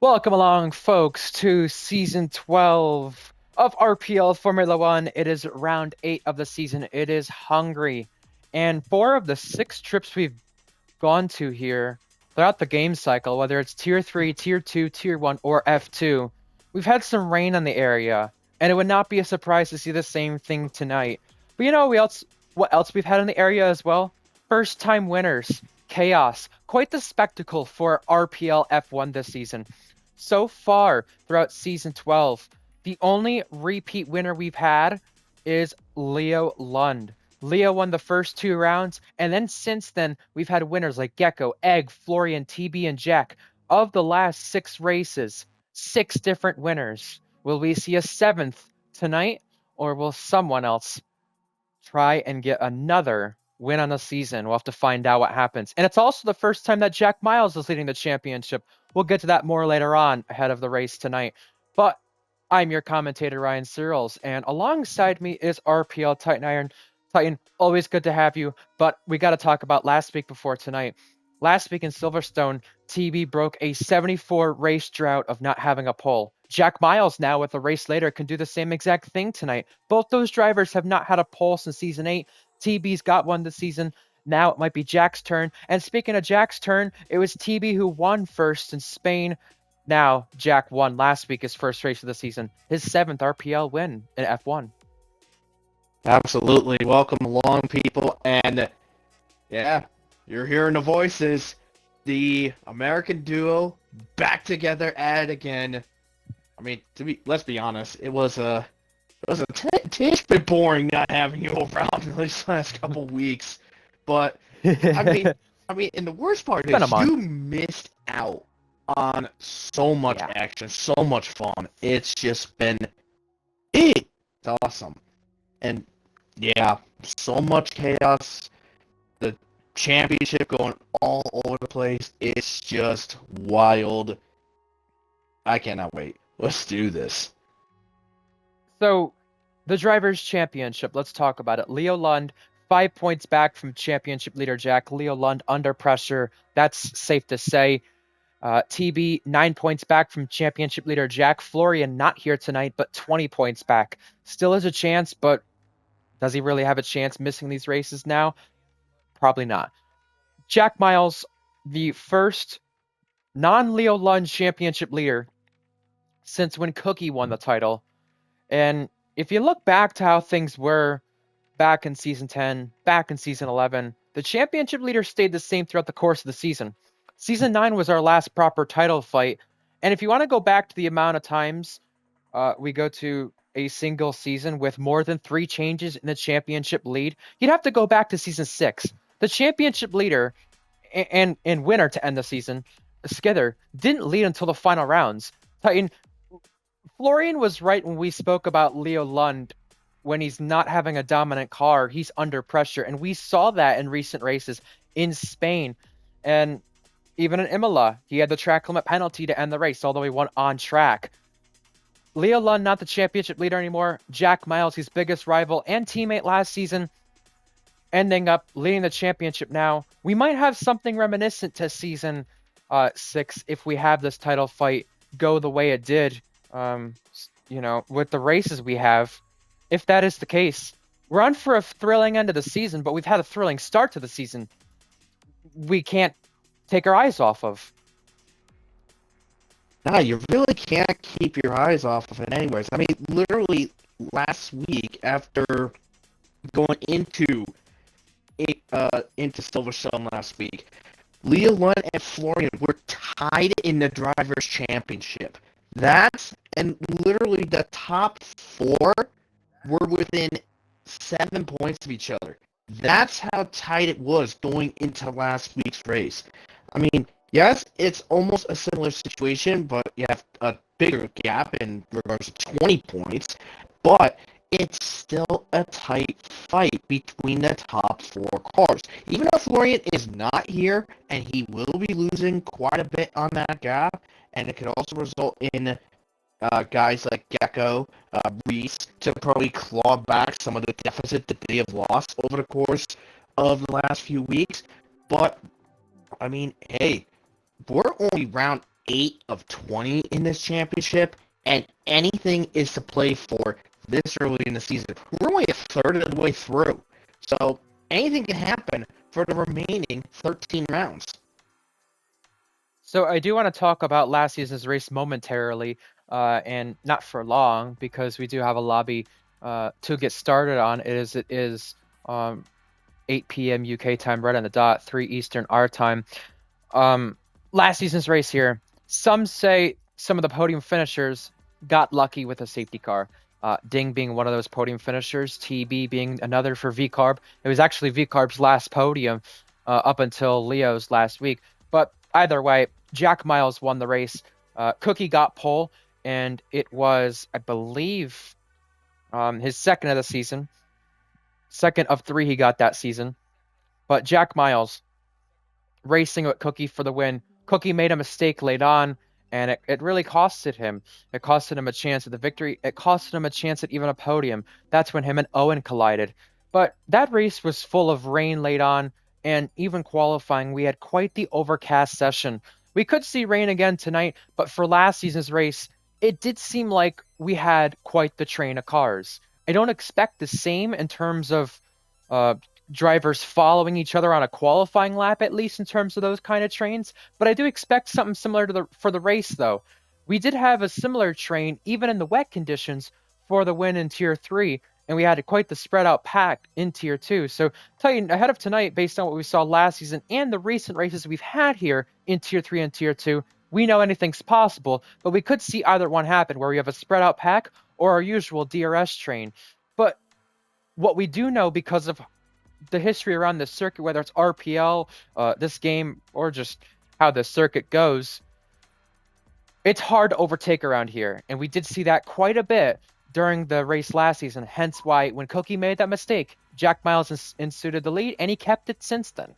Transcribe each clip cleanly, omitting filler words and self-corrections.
Welcome along, folks, to season 12 of RPL Formula One. It is round 8 of the season. It is Hungary. And 4 of the 6 trips we've gone to here throughout the game cycle, whether it's Tier 3, Tier 2, Tier 1, or F2, we've had some rain on the area. And it would not be a surprise to see the same thing tonight. But you know what else we've had in the area as well? First time winners, chaos. Quite the spectacle for RPL F1 this season. So far throughout season 12, the only repeat winner we've had is Leo Lund. Leo won the first 2 rounds, and then since then, we've had winners like Gecko, Egg, Florian, TB, and Jack. Of the last 6 races, 6 different winners. Will we see a 7th tonight, or will someone else try and get another win on the season? We'll have to find out what happens. And it's also the first time that Jack Miles is leading the championship. We'll get to that more later on ahead of the race tonight. But I'm your commentator, Ryan Searles, and alongside me is RPL Titan Iron. Titan, always good to have you, but we got to talk about last week before tonight. Last week in Silverstone, TB broke a 74 race drought of not having a pole. Jack Miles now with a race later can do the same exact thing tonight. Both those drivers have not had a pole since season 8. TB's got one this season. Now it might be Jack's turn. And speaking of Jack's turn, it was TB who won first in Spain. Now Jack won last week his first race of the season, his 7th RPL win in F1. Absolutely. Welcome along, people. And yeah, you're hearing the voices. The American duo back together at it again. I mean, let's be honest, it was a bit boring not having you around these last couple weeks. But I mean, It's and the worst part been a is month. you missed out on so much Yeah. action, so much fun. It's just been it's awesome. And yeah, so much chaos. The championship going all over the place. It's just wild. I cannot wait. Let's do this. So, the Drivers' Championship, let's talk about it. Leo Lund, 5 points back from championship leader Jack. Leo Lund under pressure. That's safe to say. TB, 9 points back from championship leader Jack. Florian, not here tonight, but 20 points back. Still has a chance, but does he really have a chance missing these races now? Probably not. Jack Miles, the first non Leo Lund championship leader since when Cookie won the title. And if you look back to how things were back in season 10, back in season 11, the championship leader stayed the same throughout the course of the season. Season 9 was our last proper title fight. And if you want to go back to the amount of times we go to a single season with more than 3 changes in the championship lead, you'd have to go back to season 6. The championship leader and winner to end the season, Skither, didn't lead until the final rounds. Titan, Florian was right when we spoke about Leo Lund. When he's not having a dominant car, he's under pressure. And we saw that in recent races in Spain. And even in Imola, he had the track limit penalty to end the race, although he won on track. Leo Lund, not the championship leader anymore. Jack Miles, his biggest rival and teammate last season, ending up leading the championship now. We might have something reminiscent to season 6 if we have this title fight go the way it did, with the races we have. If that is the case, we're on for a thrilling end of the season, but we've had a thrilling start to the season we can't take our eyes off of. Nah, you really can't keep your eyes off of it anyways. I mean, literally last week after going into Silverstone last week, Leo Lund and Florian were tied in the drivers' championship. And literally the top four were within 7 points of each other. That's how tight it was going into last week's race. I mean, yes, it's almost a similar situation, but you have a bigger gap in regards to 20 points, but it's still a tight fight between the top four cars. Even though Florian is not here, and he will be losing quite a bit on that gap, and it could also result in guys like Gecko, Reese, to probably claw back some of the deficit that they have lost over the course of the last few weeks. But, I mean, hey, we're only round 8 of 20 in this championship, and anything is to play for this early in the season. We're only a third of the way through, so anything can happen for the remaining 13 rounds. So I do want to talk about last season's race momentarily, and not for long, because we do have a lobby to get started on. It is 8 p.m. UK time, right on the dot, 3 Eastern our time. Last season's race here. Some say some of the podium finishers got lucky with a safety car. Ding being one of those podium finishers, TB being another for VCarb. It was actually VCarb's last podium up until Leo's last week. But either way, Jack Miles won the race. Cookie got pole, and it was, I believe, his second of the season. Second of 3 he got that season. But Jack Miles racing with Cookie for the win. Cookie made a mistake late on, and it really costed him. It costed him a chance at the victory. It costed him a chance at even a podium. That's when him and Owen collided. But that race was full of rain late on, and even qualifying, we had quite the overcast session. We could see rain again tonight, but for last season's race, it did seem like we had quite the train of cars. I don't expect the same in terms of uh, drivers following each other on a qualifying lap, at least in terms of those kind of trains. But I do expect something similar to for the race, though. We did have a similar train, even in the wet conditions, for the win in Tier 3, and we had quite the spread out pack in Tier 2. So, Titan, ahead of tonight, based on what we saw last season and the recent races we've had here in Tier 3 and Tier 2, we know anything's possible, but we could see either one happen, where we have a spread out pack or our usual DRS train. But what we do know, because of the history around this circuit, whether it's RPL, this game, or just how the circuit goes, it's hard to overtake around here. And we did see that quite a bit during the race last season. Hence why when Cookie made that mistake, Jack Miles instituted the lead, and he kept it since then.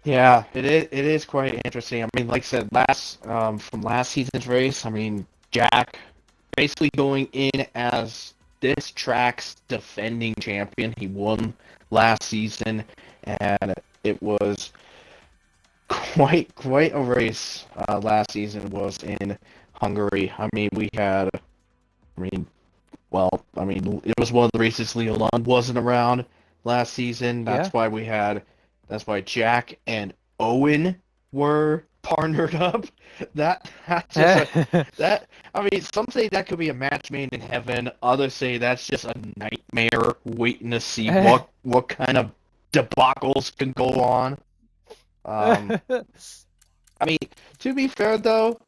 Yeah, it is quite interesting. I mean, like I said, from last season's race, I mean, Jack basically going in as this track's defending champion. He won last season, and it was quite a race. Last season was in Hungary. I mean, it was one of the races Leo Lund wasn't around last season. Yeah. That's why Jack and Owen were partnered up. That's just that. I mean, some say that could be a match made in heaven. Others say that's just a nightmare waiting to see what kind of debacles can go on. I mean, to be fair though,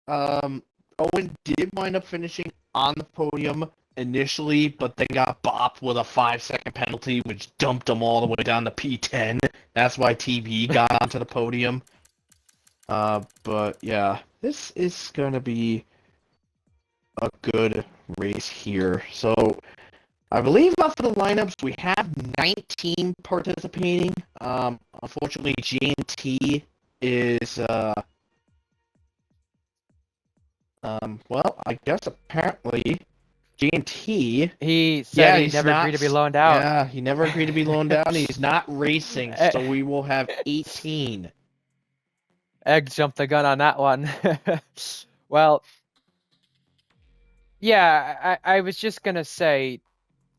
Owen did wind up finishing on the podium initially, but then got bopped with a 5-second penalty, which dumped him all the way down to P10. That's why TB got onto the podium. But yeah, this is going to be a good race here. So, I believe off of the lineups, we have 19 participating. Unfortunately, GNT is, well, I guess apparently GNT. He said he never agreed to be loaned out. Yeah, he never agreed to be loaned out. He's not racing, so we will have 18. Egg jumped the gun on that one. Well, yeah, I was just gonna say,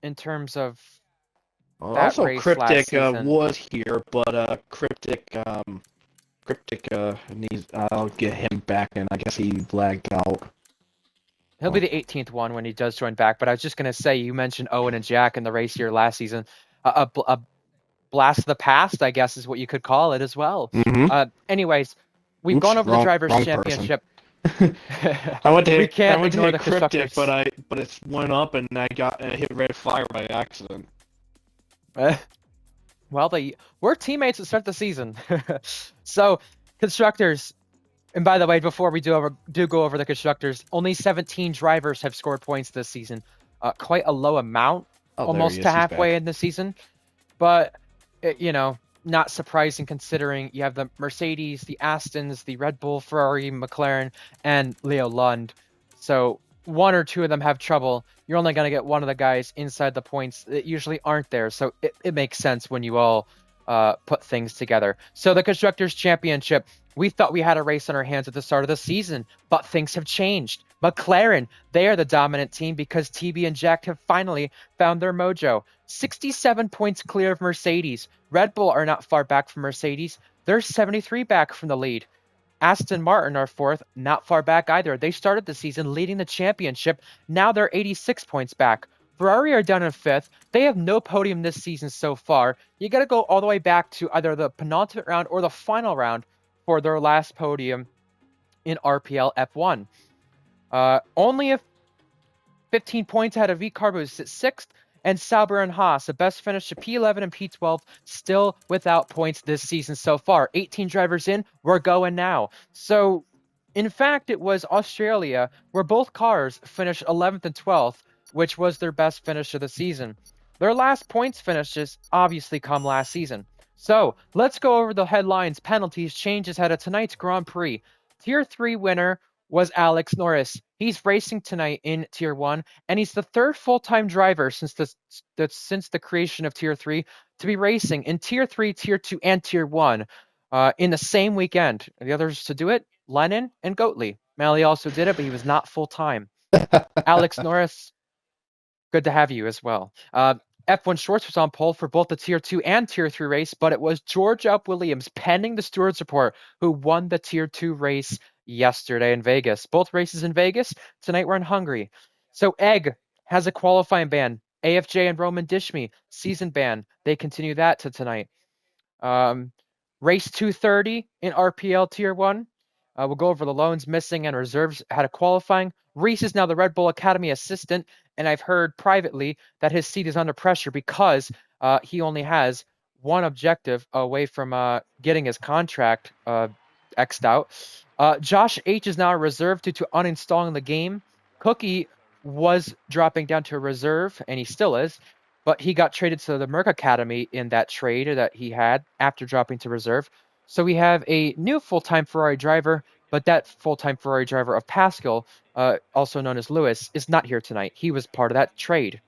in terms of Well, that also, race Cryptic last season, was here, but Cryptic needs. I'll get him back, and I guess he lagged out. he'll be the 18th one when he does join back. But I was just gonna say, you mentioned Owen and Jack in the race here last season. A blast of the past, I guess, is what you could call it as well. Mm-hmm. Anyways, we've gone over the drivers' championship. I went to We can't hit ignore the Cryptic, constructors. but it went up, and I got hit red fire by accident. Well, we're teammates to start the season. So, constructors, and by the way, before we do go over the constructors, only 17 drivers have scored points this season. Quite a low amount, almost to halfway in the season. But, not surprising considering you have the Mercedes, the Astons, the Red Bull, Ferrari, McLaren, and Leo Lund. So one or two of them have trouble. You're only going to get one of the guys inside the points that usually aren't there. So it makes sense when you all put things together. So the Constructors' Championship, we thought we had a race on our hands at the start of the season, but things have changed. McLaren, they are the dominant team because TB and Jack have finally found their mojo. 67 points clear of Mercedes. Red Bull are not far back from Mercedes. They're 73 back from the lead. Aston Martin are fourth, not far back either. They started the season leading the championship. Now they're 86 points back. Ferrari are down in fifth. They have no podium this season so far. You got to go all the way back to either the penultimate round or the final round for their last podium in RPL F1. Only if 15 points ahead of VCarb, who sits sixth, and Sauber and Haas, the best finish to P11 and P12, still without points this season so far. 18 drivers in, we're going now. So, in fact, it was Australia where both cars finished 11th and 12th, which was their best finish of the season. Their last points finishes obviously come last season. So, let's go over the headlines, penalties, changes ahead of tonight's Grand Prix. Tier 3 winner was Alex Norris. He's racing tonight in Tier 1, and he's the third full-time driver since the creation of Tier 3 to be racing in Tier 3, Tier 2, and Tier 1 in the same weekend. The others to do it, Lennon and Goatley. Malley also did it, but he was not full-time. Alex Norris, good to have you as well. F1 Shorts was on pole for both the Tier 2 and Tier 3 race, but it was George Up Williams, pending the stewards report, who won the Tier 2 race yesterday in Vegas. Both races in Vegas. Tonight we're in Hungary. So Egg has a qualifying ban. AFJ and Roman Dishmi, season ban. They continue that to tonight. Race 230 in RPL Tier 1. We'll go over the loans, missing, and reserves had a qualifying. Reese is now the Red Bull Academy assistant, and I've heard privately that his seat is under pressure because he only has one objective away from getting his contract X'd out. Josh H is now a reserve due to uninstalling the game. Cookie was dropping down to a reserve, and he still is, but he got traded to the Merck Academy in that trade that he had after dropping to reserve. So we have a new full-time Ferrari driver, but that full-time Ferrari driver of Pascal, also known as Lewis, is not here tonight. He was part of that trade.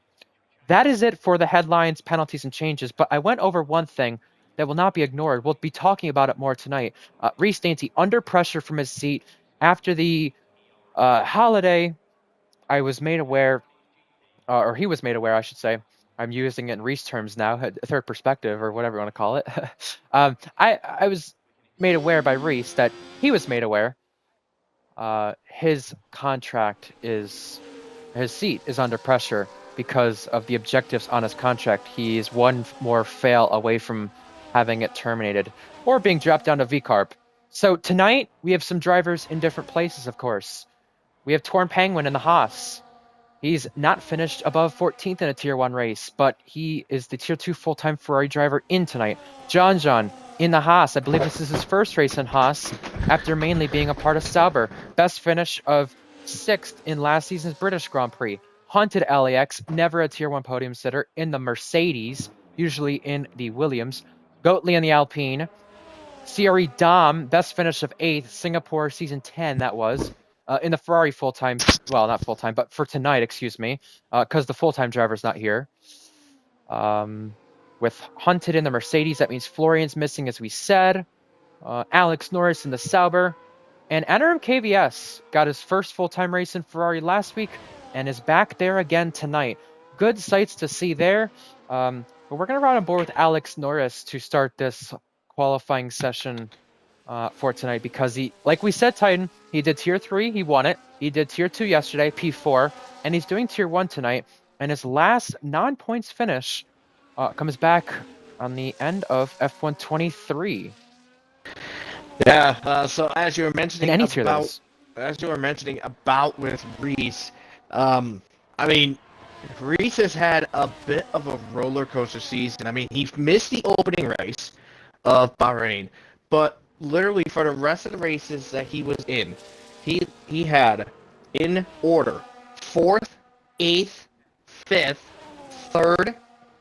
That is it for the headlines, penalties, and changes, but I went over one thing that will not be ignored. We'll be talking about it more tonight. Reese Dainty under pressure from his seat after the holiday. I was made aware, or he was made aware, I should say. I'm using it in Reese terms now, third perspective, or whatever you want to call it. I was made aware by Reese that he was made aware his seat is under pressure because of the objectives on his contract. He is one more fail away from having it terminated or being dropped down to VCarb. So tonight, we have some drivers in different places, of course. We have Torn Penguin in the Haas. He's not finished above 14th in a Tier 1 race, but he is the Tier 2 full-time Ferrari driver in tonight. John in the Haas. I believe this is his first race in Haas after mainly being a part of Sauber. Best finish of 6th in last season's British Grand Prix. Hunted LAX, never a Tier 1 podium sitter in the Mercedes, usually in the Williams. Goatley in the Alpine. CRE Dom, best finish of 8th, Singapore season 10 that was. In the Ferrari full-time, well, not full-time, but for tonight, excuse me, because the full-time driver's not here. With Hunted in the Mercedes, that means Florian's missing, as we said. Alex Norris in the Sauber. And Anarim KVS got his first full-time race in Ferrari last week and is back there again tonight. Good sights to see there. But we're going to ride on board with Alex Norris to start this qualifying session for tonight because he, like we said, Titan, he did Tier 3, he won it. He did Tier 2 yesterday, P4, and he's doing Tier 1 tonight. And his last non-points finish comes back on the end of F1 23. Yeah, so as you were mentioning In any about with Reese, I mean, Reese has had a bit of a roller coaster season. I mean, he missed the opening race of Bahrain, but literally for the rest of the races that he was in, he had in order 4th, 8th, 5th, 3rd,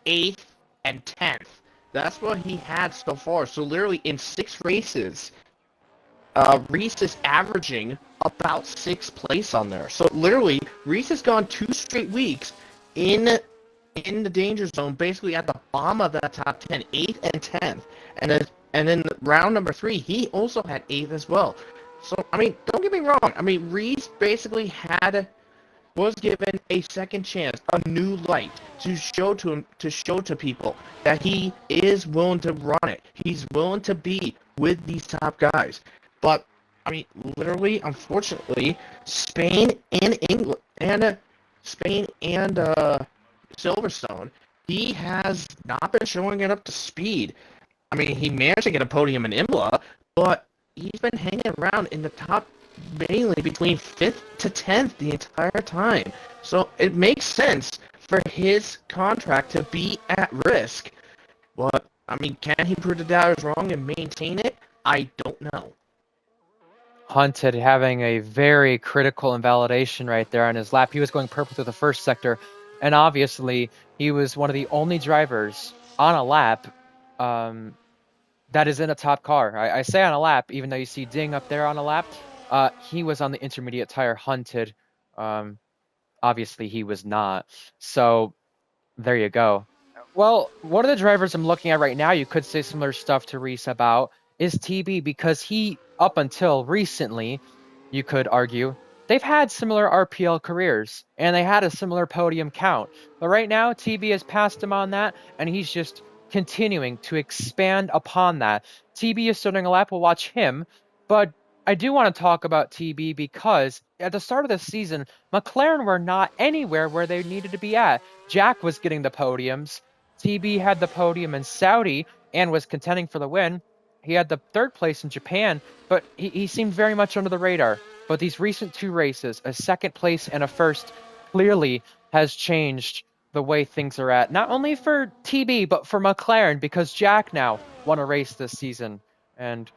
8th, and 10th. That's what he had so far. So literally in 6 races, Reese is averaging about 6th place on there. So literally, Reese has gone 2 straight weeks in in the danger zone, basically at the bottom of that top 10, 8th and 10th. And then round number 3, he also had 8th as well. So, I mean, don't get me wrong. I mean, Reese basically was given a second chance, a new light to show to people that he is willing to run it. He's willing to be with these top guys. But I mean, literally, unfortunately, Spain and England and Spain and Silverstone, he has not been showing it up to speed. I mean, he managed to get a podium in Imola, but he's been hanging around in the top mainly between 5th to 10th the entire time. So it makes sense for his contract to be at risk. But, I mean, can he prove the doubters wrong and maintain it? I don't know. Hunted having a very critical invalidation right there on his lap. He was going purple through the first sector, and obviously he was one of the only drivers on a lap that is in a top car. I say on a lap, even though you see Ding up there on a lap. He was on the intermediate tire, Hunted. Obviously he was not. So there you go. Well, one of the drivers I'm looking at right now, you could say similar stuff to Reese about, is TB, because he, up until recently, you could argue, they've had similar RPL careers, and they had a similar podium count. But right now, TB has passed him on that, and he's just continuing to expand upon that. TB is starting a lap, we'll watch him, but I do want to talk about TB because at the start of the season, McLaren were not anywhere where they needed to be at. Jack was getting the podiums. TB had the podium in Saudi and was contending for the win. He had the third place in Japan, but he seemed very much under the radar. But these recent 2 races, a second place and a first, clearly has changed the way things are at. Not only for TB, but for McLaren, because Jack now won a race this season. And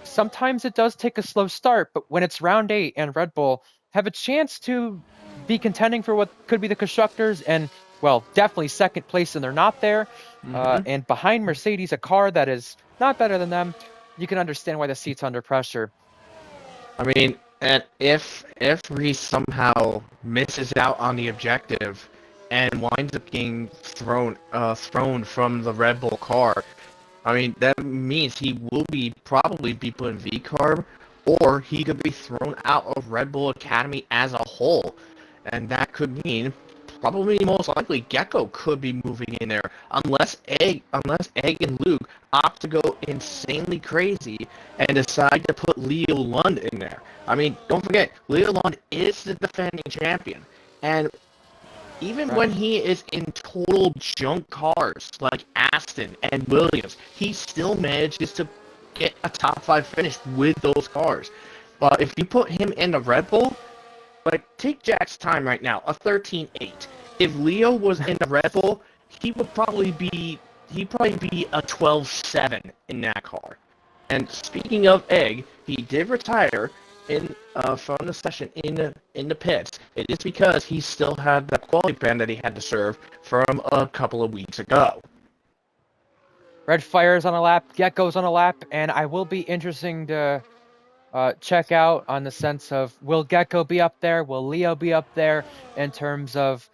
sometimes it does take a slow start, but when it's round 8 and Red Bull have a chance to be contending for what could be the constructors and, well, definitely second place, and they're not there, and behind Mercedes, a car that is not better than them, you can understand why the seat's under pressure. I mean, and if Reese somehow misses out on the objective and winds up being thrown from the Red Bull car, I mean, that means he will probably be put in V-Carb, or he could be thrown out of Red Bull Academy as a whole. And that could mean, probably most likely, Gecko could be moving in there, unless Egg and Luke opt to go insanely crazy and decide to put Leo Lund in there. I mean, don't forget, Leo Lund is the defending champion, and even when he is in total junk cars like Aston and Williams, he still manages to get a top 5 finish with those cars. But if you put him in the Red Bull, like, take Jack's time right now, a 13.8. If Leo was in the Red Bull, he'd probably be a 12.7 in that car. And speaking of Egg, he did retire from the session in the pits. It is because he still had the quality ban that he had to serve from a couple of weeks ago. Red Fire's on a lap, Gecko's on a lap, and I will be interesting to check out on the sense of, will Gecko be up there? Will Leo be up there in terms of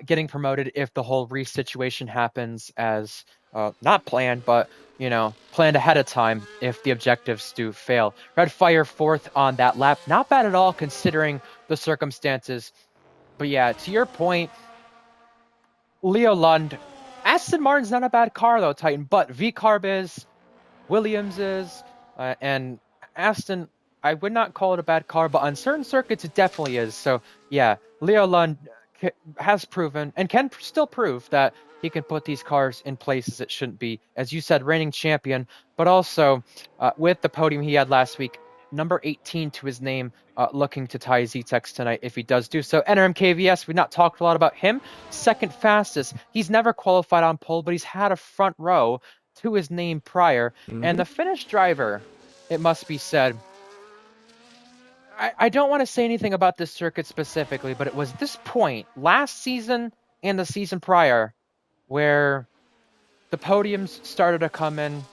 getting promoted if the whole Reese situation happens as not planned, but planned ahead of time if the objectives do fail. Red Fire 4th on that lap. Not bad at all considering the circumstances. But yeah, to your point, Leo Lund, Aston Martin's not a bad car though, Titan, but V-Carb is, Williams is, and Aston, I would not call it a bad car, but on certain circuits it definitely is. So yeah, Leo Lund has proven and can still prove that he can put these cars in places it shouldn't be. As you said, reigning champion, but also with the podium he had last week, number 18 to his name, looking to tie Z-Tex tonight if he does do so. NRMKVS, we've not talked a lot about him. Second fastest. He's never qualified on pole, but he's had a front row to his name prior. And the Finnish driver, it must be said, I don't want to say anything about this circuit specifically, but it was this point last season and the season prior where the podiums started to come in.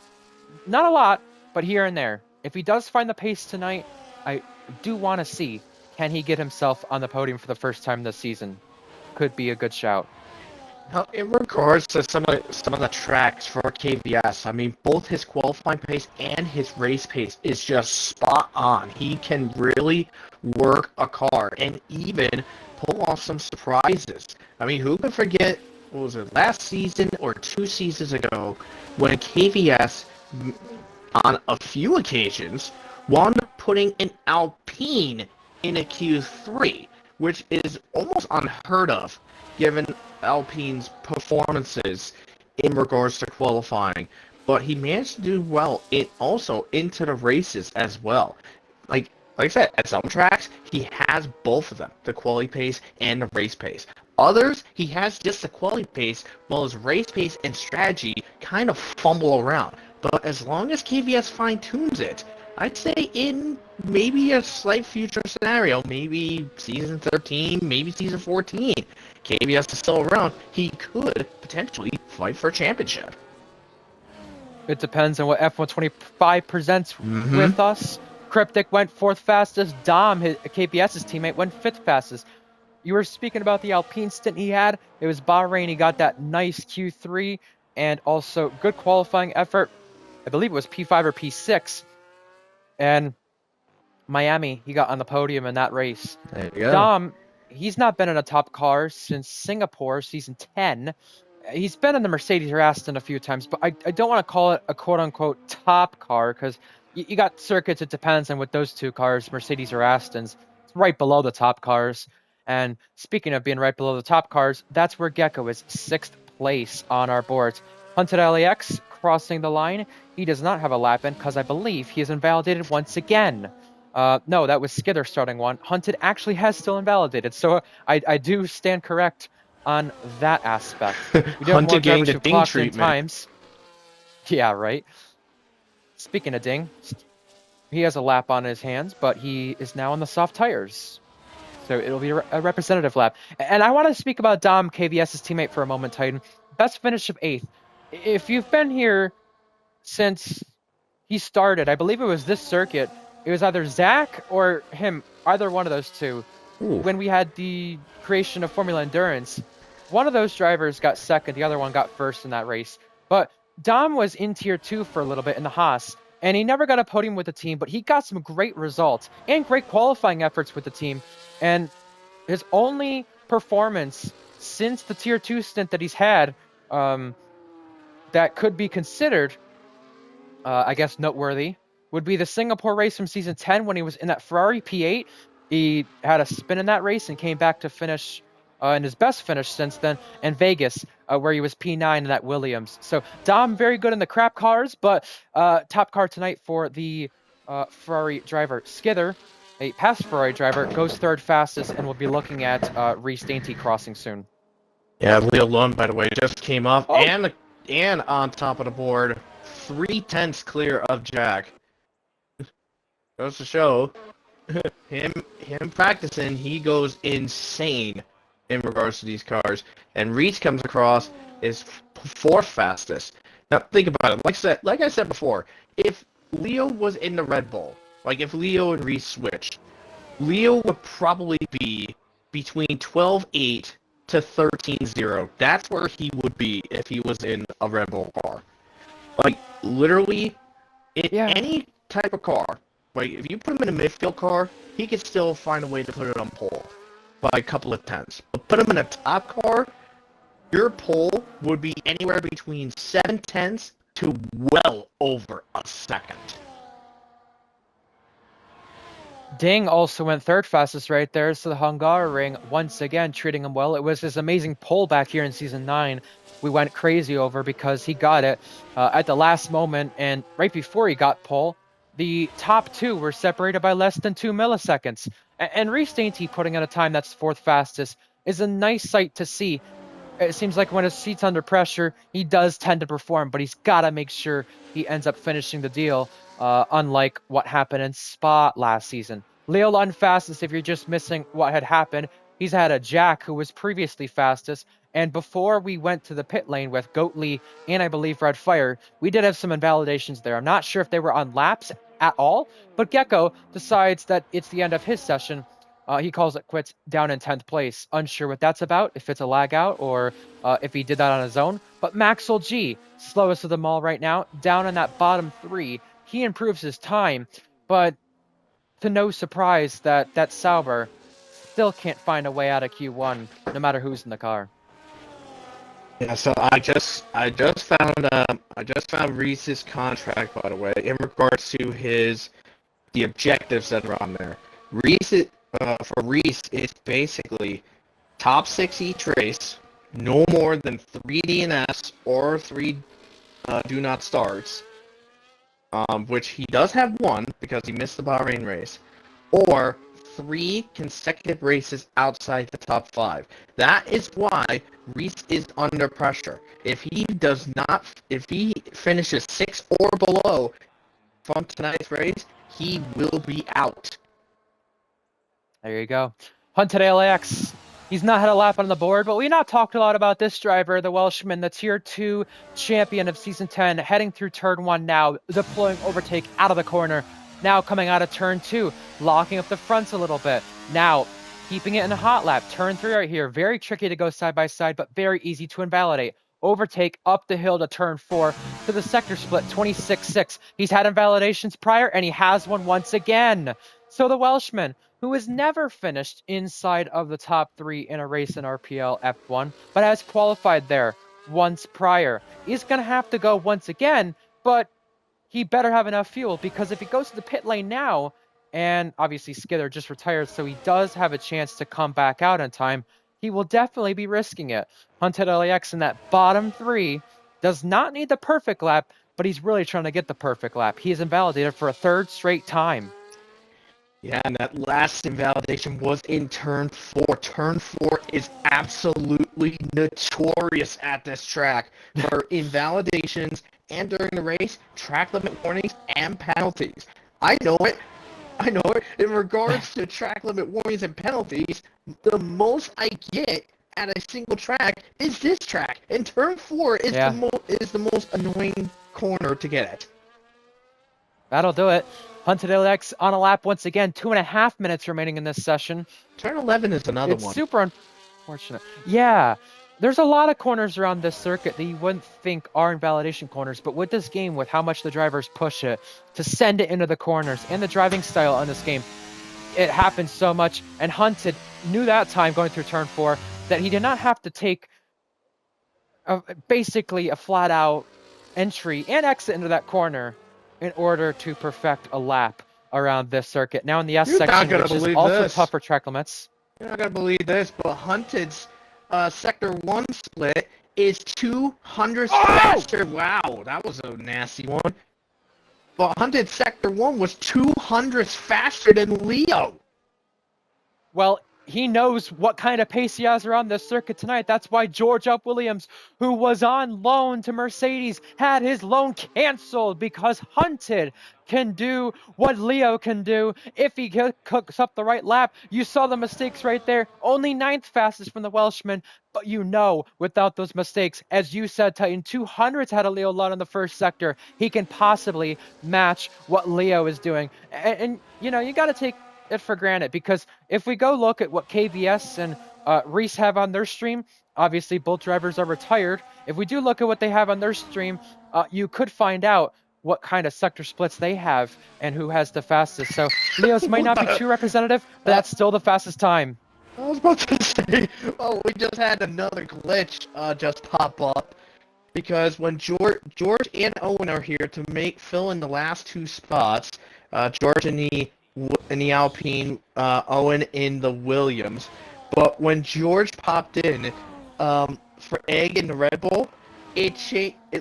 Not a lot, but here and there. If he does find the pace tonight, I do want to see, can he get himself on the podium for the first time this season? Could be a good shout. Now, in regards to some of the tracks for KVS, I mean, both his qualifying pace and his race pace is just spot on. He can really work a car and even pull off some surprises. I mean, who could forget, what was it, last season or 2 seasons ago, when KVS, on a few occasions, wound up putting an Alpine in a Q3, which is almost unheard of, given Alpine's performances in regards to qualifying. But he managed to do well also into the races as well. Like I said, at some tracks he has both of them, the quality pace and the race pace. Others he has just the quality pace, while his race pace and strategy kind of fumble around. But as long as KVS fine tunes it, I'd say in maybe a slight future scenario, maybe season 13, maybe season 14, KVS is still around, he could potentially fight for a championship. It depends on what F125 presents Mm-hmm. with us. Cryptic went fourth fastest. Dom, KPS's teammate, went fifth fastest. You were speaking about the Alpine stint he had. It was Bahrain. He got that nice Q3 and also good qualifying effort. I believe it was P5 or P6. And Miami, he got on the podium in that race. There you go. Dom, he's not been in a top car since Singapore, season 10. He's been in the Mercedes or Aston a few times, but I don't want to call it a quote-unquote top car because you got circuits, it depends on what those two cars, Mercedes or Astons. It's right below the top cars. And speaking of being right below the top cars, that's where Gecko is, 6th place on our boards. Hunted LAX crossing the line. He does not have a lap in because I believe he is invalidated once again. No, that was Skither starting one. Hunted actually has still invalidated, so I do stand correct on that aspect. We do have more Hunted getting drivers the who ding clocked in treatment. times. Yeah, right. Speaking of ding, he has a lap on his hands, but he is now on the soft tires. So it'll be a representative lap. And I want to speak about Dom, KVS's teammate, for a moment, Titan. Best finish of 8th. If you've been here since he started, I believe it was this circuit, it was either Zach or him, either one of those two, Ooh. when we had the creation of Formula Endurance. One of those drivers got second, the other one got first in that race. But Dom was in tier 2 for a little bit in the Haas, and he never got a podium with the team, but he got some great results and great qualifying efforts with the team. And his only performance since the tier 2 stint that he's had that could be considered, I guess, noteworthy would be the Singapore race from season 10 when he was in that Ferrari P8. He had a spin in that race and came back to finish in his best finish since then, and Vegas, where he was P9 in that Williams. So Dom, very good in the crap cars, but top car tonight for the Ferrari driver. Skither, a past Ferrari driver, goes third fastest, and we'll be looking at Reese Dainty crossing soon. Yeah, Leo Lund, by the way, just came up Oh, and on top of the board, 3/10 clear of Jack. Goes to show him practicing, he goes insane in regards to these cars. And Reese comes across is fourth fastest. Now think about it. Like I said before, if Leo was in the Red Bull, like if Leo and Reese switched, Leo would probably be between 12.8 to 13.0. That's where he would be if he was in a Red Bull car. Like, literally, in yeah. any type of car, like, if you put him in a midfield car, he could still find a way to put it on pole by a couple of tenths. But put him in a top car, your pole would be anywhere between 7/10 to well over a second. Ding also went third fastest right there, so the Hungary once again treating him well. It was his amazing pole back here in season 9 we went crazy over because he got it at the last moment, and right before he got pole, the top two were separated by less than 2 milliseconds. And Reese Dainty putting in a time that's fourth fastest is a nice sight to see. It seems like when his seat's under pressure, he does tend to perform, but he's got to make sure he ends up finishing the deal, unlike what happened in Spa last season. Leo Lund fastest, if you're just missing what had happened, he's had a Jack who was previously fastest, and before we went to the pit lane with Goatley and I believe Red Fire, we did have some invalidations there. I'm not sure if they were on laps at all, but Gecko decides that it's the end of his session, He calls it quits down in 10th place. Unsure what that's about, if it's a lag out or if he did that on his own. But Maxwell G, slowest of them all right now, down in that bottom 3. He improves his time, but to no surprise that Sauber still can't find a way out of Q1, no matter who's in the car. Yeah, so I just found Reese's contract, by the way, in regards to the objectives that are on there. Reese for Reese is basically top 6 each race, no more than 3 DNS or 3 do not starts, which he does have one because he missed the Bahrain race, or 3 consecutive races outside the top 5. That is why Reese is under pressure. If he finishes 6 or below from tonight's race, he will be out. There you go. Hunted LAX. He's not had a lap on the board, but we not talked a lot about this driver, the Welshman, the Tier 2 champion of Season 10, heading through Turn 1 now, deploying overtake out of the corner. Now coming out of Turn 2, locking up the fronts a little bit. Now keeping it in a hot lap. Turn 3 right here. Very tricky to go side by side, but very easy to invalidate. Overtake up the hill to Turn 4 to the sector split, 26.6. He's had invalidations prior, and he has one once again. So the Welshman, who has never finished inside of the top 3 in a race in RPL F1, but has qualified there once prior, is going to have to go once again, but he better have enough fuel, because if he goes to the pit lane now, and obviously Skidder just retired, so he does have a chance to come back out in time, he will definitely be risking it. Hunted LAX in that bottom 3 does not need the perfect lap, but he's really trying to get the perfect lap. He is invalidated for a 3rd straight time. Yeah, and that last invalidation was in Turn 4. Turn 4 is absolutely notorious at this track for invalidations and during the race, track limit warnings, and penalties. I know it. In regards to track limit warnings and penalties, the most I get at a single track is this track. And Turn 4 is the most annoying corner to get at. That'll do it. Hunted LX on a lap once again. 2.5 minutes remaining in this session. Turn 11 is another one. It's super unfortunate. Yeah, there's a lot of corners around this circuit that you wouldn't think are invalidation corners, but with this game, with how much the drivers push it to send it into the corners and the driving style on this game, it happens so much. And Hunted knew that time going through Turn 4 that he did not have to take basically a flat-out entry and exit into that corner in order to perfect a lap around this circuit. Now in the S section, which is also tougher track limits. You're not going to believe this, but Hunted's Sector 1 split is 200 faster. Wow, that was a nasty one. But Hunted's Sector 1 was 200 faster than Leo. Well, he knows what kind of pace he has around this circuit tonight. That's why George Up Williams, who was on loan to Mercedes, had his loan canceled, because Hunted can do what Leo can do if he cooks up the right lap. You saw the mistakes right there. Only 9th fastest from the Welshman, but you know, without those mistakes, as you said, Titan, 200s had a Leo Lund in the first sector. He can possibly match what Leo is doing. And you know, you got to take it for granted, because if we go look at what KVS and Reese have on their stream, obviously both drivers are retired. If we do look at what they have on their stream, you could find out what kind of sector splits they have and who has the fastest. So Leo's might not be too representative, but that's still the fastest time. I was about to say, we just had another glitch just pop up, because when George and Owen are here to fill in the last 2 spots, George in the Alpine, Owen in the Williams. But when George popped in for Egg in the Red Bull, it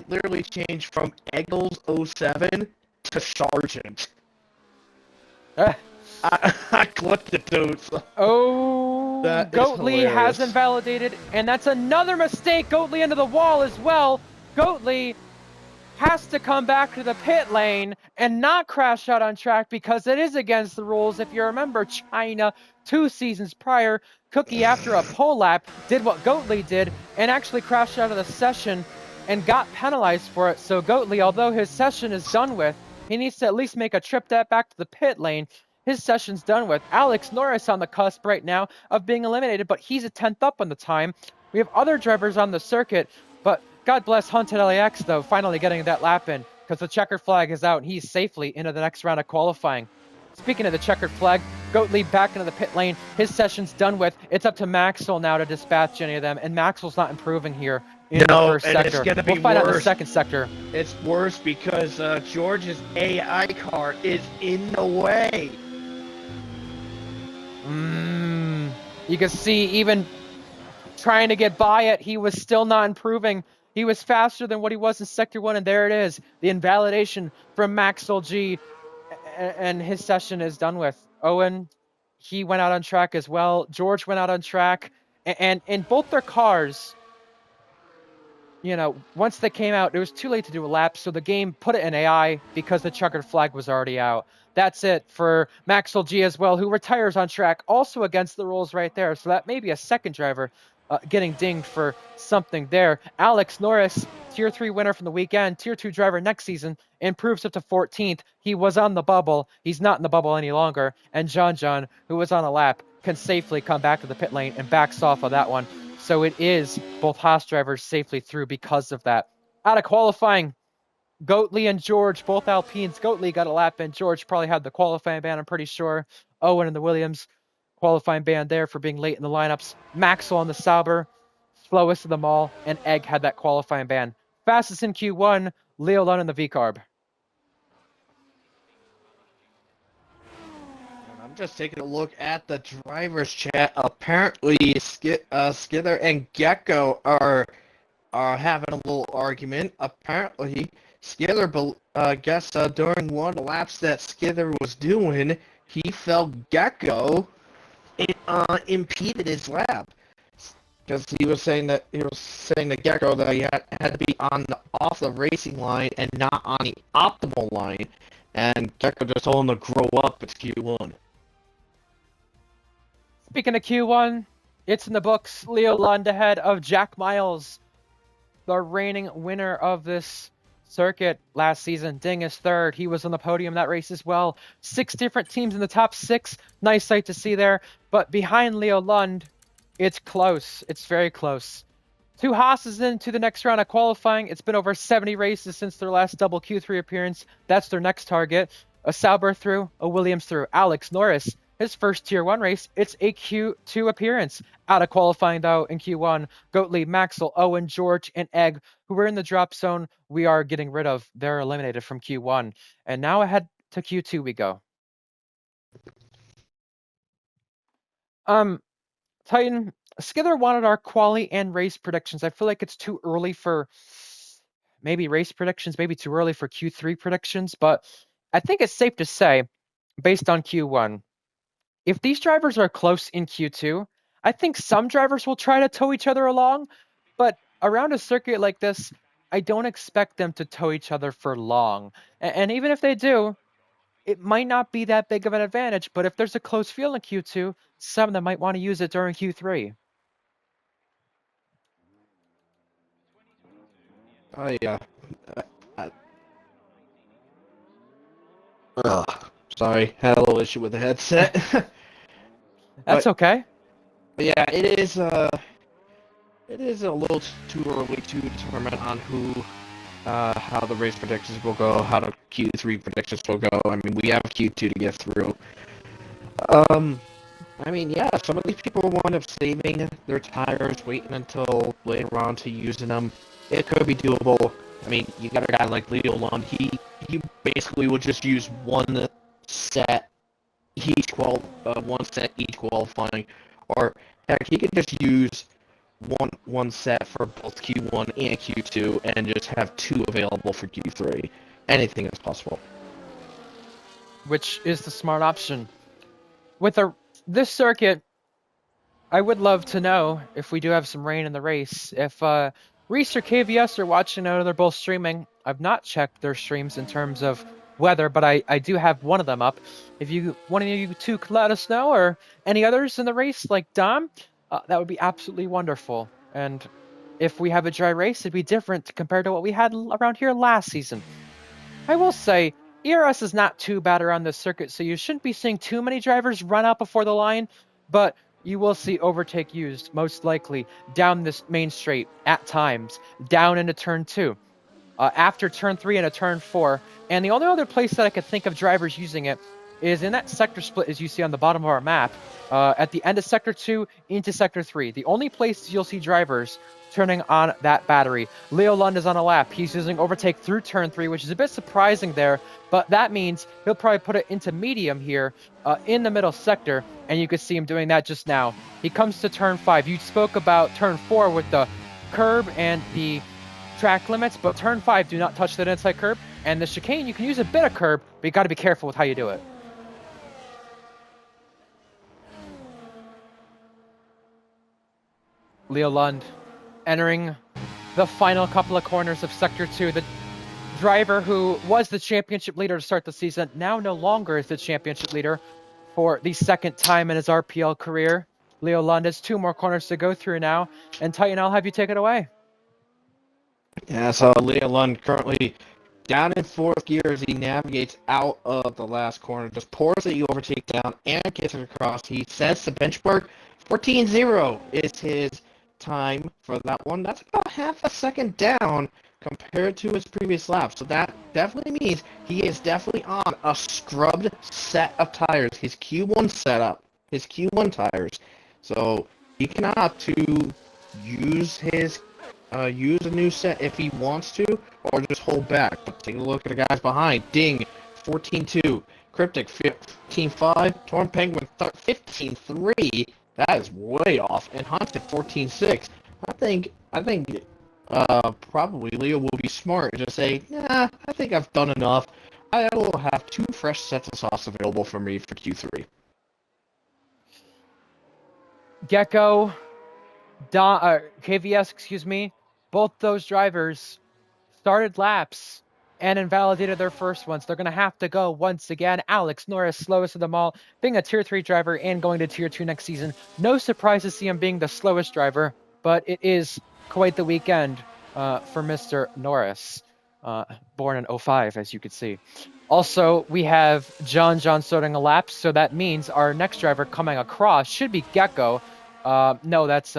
literally changed from Eggles 07 to Sargent. I clicked it, dude. Oh, Goatley has invalidated, and that's another mistake. Goatley into the wall as well. Goatley has to come back to the pit lane and not crash out on track, because it is against the rules. If you remember China 2 seasons prior, Cookie, after a pole lap, did what Goatley did and actually crashed out of the session and got penalized for it. So Goatley, although his session is done with, he needs to at least make a trip back to the pit lane His session's done with. Alex Norris on the cusp right now of being eliminated, but he's a 10th up on the time. We have other drivers on the circuit, but God bless Hunt at LAX, though, finally getting that lap in because the checkered flag is out and he's safely into the next round of qualifying. Speaking of the checkered flag, Goatley back into the pit lane. His session's done with. It's up to Maxwell now to dispatch any of them, and Maxwell's not improving here in the first and it's sector. gonna be We'll find out in the worse. second sector. It's worse because George's AI car is in the way. You can see even trying to get by it, he was still not improving. He was faster than what he was in Sector 1, and there it is. The invalidation from Maxwell G, and his session is done with. Owen, he went out on track as well. George went out on track. And in both their cars, once they came out, it was too late to do a lap, so the game put it in AI because the checkered flag was already out. That's it for Maxwell G as well, who retires on track, also against the rules right there. So that may be a second driver getting dinged for something there. Alex Norris, Tier 3 winner from the weekend, Tier 2 driver next season, improves up to 14th. He was on the bubble. He's not in the bubble any longer. And John, who was on a lap, can safely come back to the pit lane and backs off of that one. So it is both Haas drivers safely through because of that. Out of qualifying, Goatley and George, both Alpines. Goatley got a lap in. George probably had the qualifying ban, I'm pretty sure. Owen and the Williams qualifying ban there for being late in the lineups. Maxwell on the Sauber, slowest of them all, and Egg had that qualifying ban. Fastest in Q1, Leo Lund in the V-Carb. I'm just taking a look at the driver's chat. Apparently, Skither and Gecko are having a little argument. Apparently, Skither, guess during one of the laps that Skither was doing, he felt Gecko impeded his lap because he was saying to Gecko that he had to be off the racing line and not on the optimal line, and Gecko just told him to grow up. It's Q1. Speaking of Q1, it's in the books. Leo Lund ahead of Jack Miles, the reigning winner of this circuit last season. Ding is third. He was on the podium that race as well. 6 different teams in the top 6. Nice sight to see there. But behind Leo Lund, it's close. It's very close. 2 Haas's into the next round of qualifying. It's been over 70 races since their last double Q3 appearance. That's their next target. A Sauber through, a Williams through. Alex Norris, his first Tier 1 race, it's a Q2 appearance. Out of qualifying, though, in Q1, Goatley, Maxwell, Owen, George, and Egg, who were in the drop zone, we are getting rid of. They're eliminated from Q1. And now ahead to Q2 we go. Titan, Skither wanted our quali and race predictions. I feel like it's too early for maybe race predictions, maybe too early for Q3 predictions, but I think it's safe to say, based on Q1, if these drivers are close in Q2, I think some drivers will try to tow each other along, but around a circuit like this, I don't expect them to tow each other for long. And even if they do, it might not be that big of an advantage, but if there's a close field in Q2, some of them might want to use it during Q3. Oh yeah. Sorry, had a little issue with the headset. That's okay. But yeah, it is a little too early to determine on how the race predictions will go, how the Q3 predictions will go. I mean, we have Q2 to get through. I mean, yeah, some of these people wind up saving their tires, waiting until later on to using them. It could be doable. I mean, you got a guy like Leo Lund. He basically would just use one set each qualifying, or heck, he could just use one set for both Q1 and Q2, and just have 2 available for Q3. Anything is possible. Which is the smart option. With this circuit, I would love to know if we do have some rain in the race. If Reese or KVS are watching, I know they're both streaming. I've not checked their streams in terms of weather, but I do have one of them up. If one of you two could let us know, or any others in the race like Dom, that would be absolutely wonderful. And if we have a dry race, it'd be different compared to what we had around here last season. I will say, ERS is not too bad around the circuit, so you shouldn't be seeing too many drivers run out before the line, but you will see overtake used, most likely, down this main straight at times, down into turn 2, after turn 3 and a turn 4. And the only other place that I could think of drivers using it is in that sector split, as you see on the bottom of our map, at the end of Sector 2 into Sector 3. The only place you'll see drivers turning on that battery. Leo Lund is on a lap. He's using overtake through turn 3, which is a bit surprising there, but that means he'll probably put it into medium here in the middle sector, and you can see him doing that just now. He comes to turn 5. You spoke about turn 4 with the curb and the track limits, but turn 5, do not touch that inside curb, and the chicane, you can use a bit of curb, but you got to be careful with how you do it. Leo Lund entering the final couple of corners of Sector 2. The driver who was the championship leader to start the season now no longer is the championship leader for the second time in his RPL career. Leo Lund has 2 more corners to go through now, and Titan, I'll have you take it away. Yeah, so Leo Lund currently down in 4th gear as he navigates out of the last corner, just pours the overtake down and gets it across. He sets the benchmark. 14-0 is his time for that one. That's about half a second down compared to his previous lap. So that definitely means he is definitely on a scrubbed set of tires. His Q1 setup, his Q1 tires. So he can opt to use a new set if he wants to, or just hold back. But take a look at the guys behind. Ding, 14-2. Cryptic, 15-5. Torn Penguin, 15-3. That is way off. And Hunted, 14-6. I think probably Leo will be smart and just say, nah, I think I've done enough. I will have 2 fresh sets of sauce available for me for Q3. Gecko, KVS, excuse me, both those drivers started laps and invalidated their first ones. They're going to have to go once again. Alex Norris, slowest of them all, being a Tier 3 driver and going to Tier 2 next season. No surprise to see him being the slowest driver, but it is quite the weekend for Mr. Norris, born in 05, as you can see. Also, we have John starting a lap, so that means our next driver coming across should be Gecko. No, that's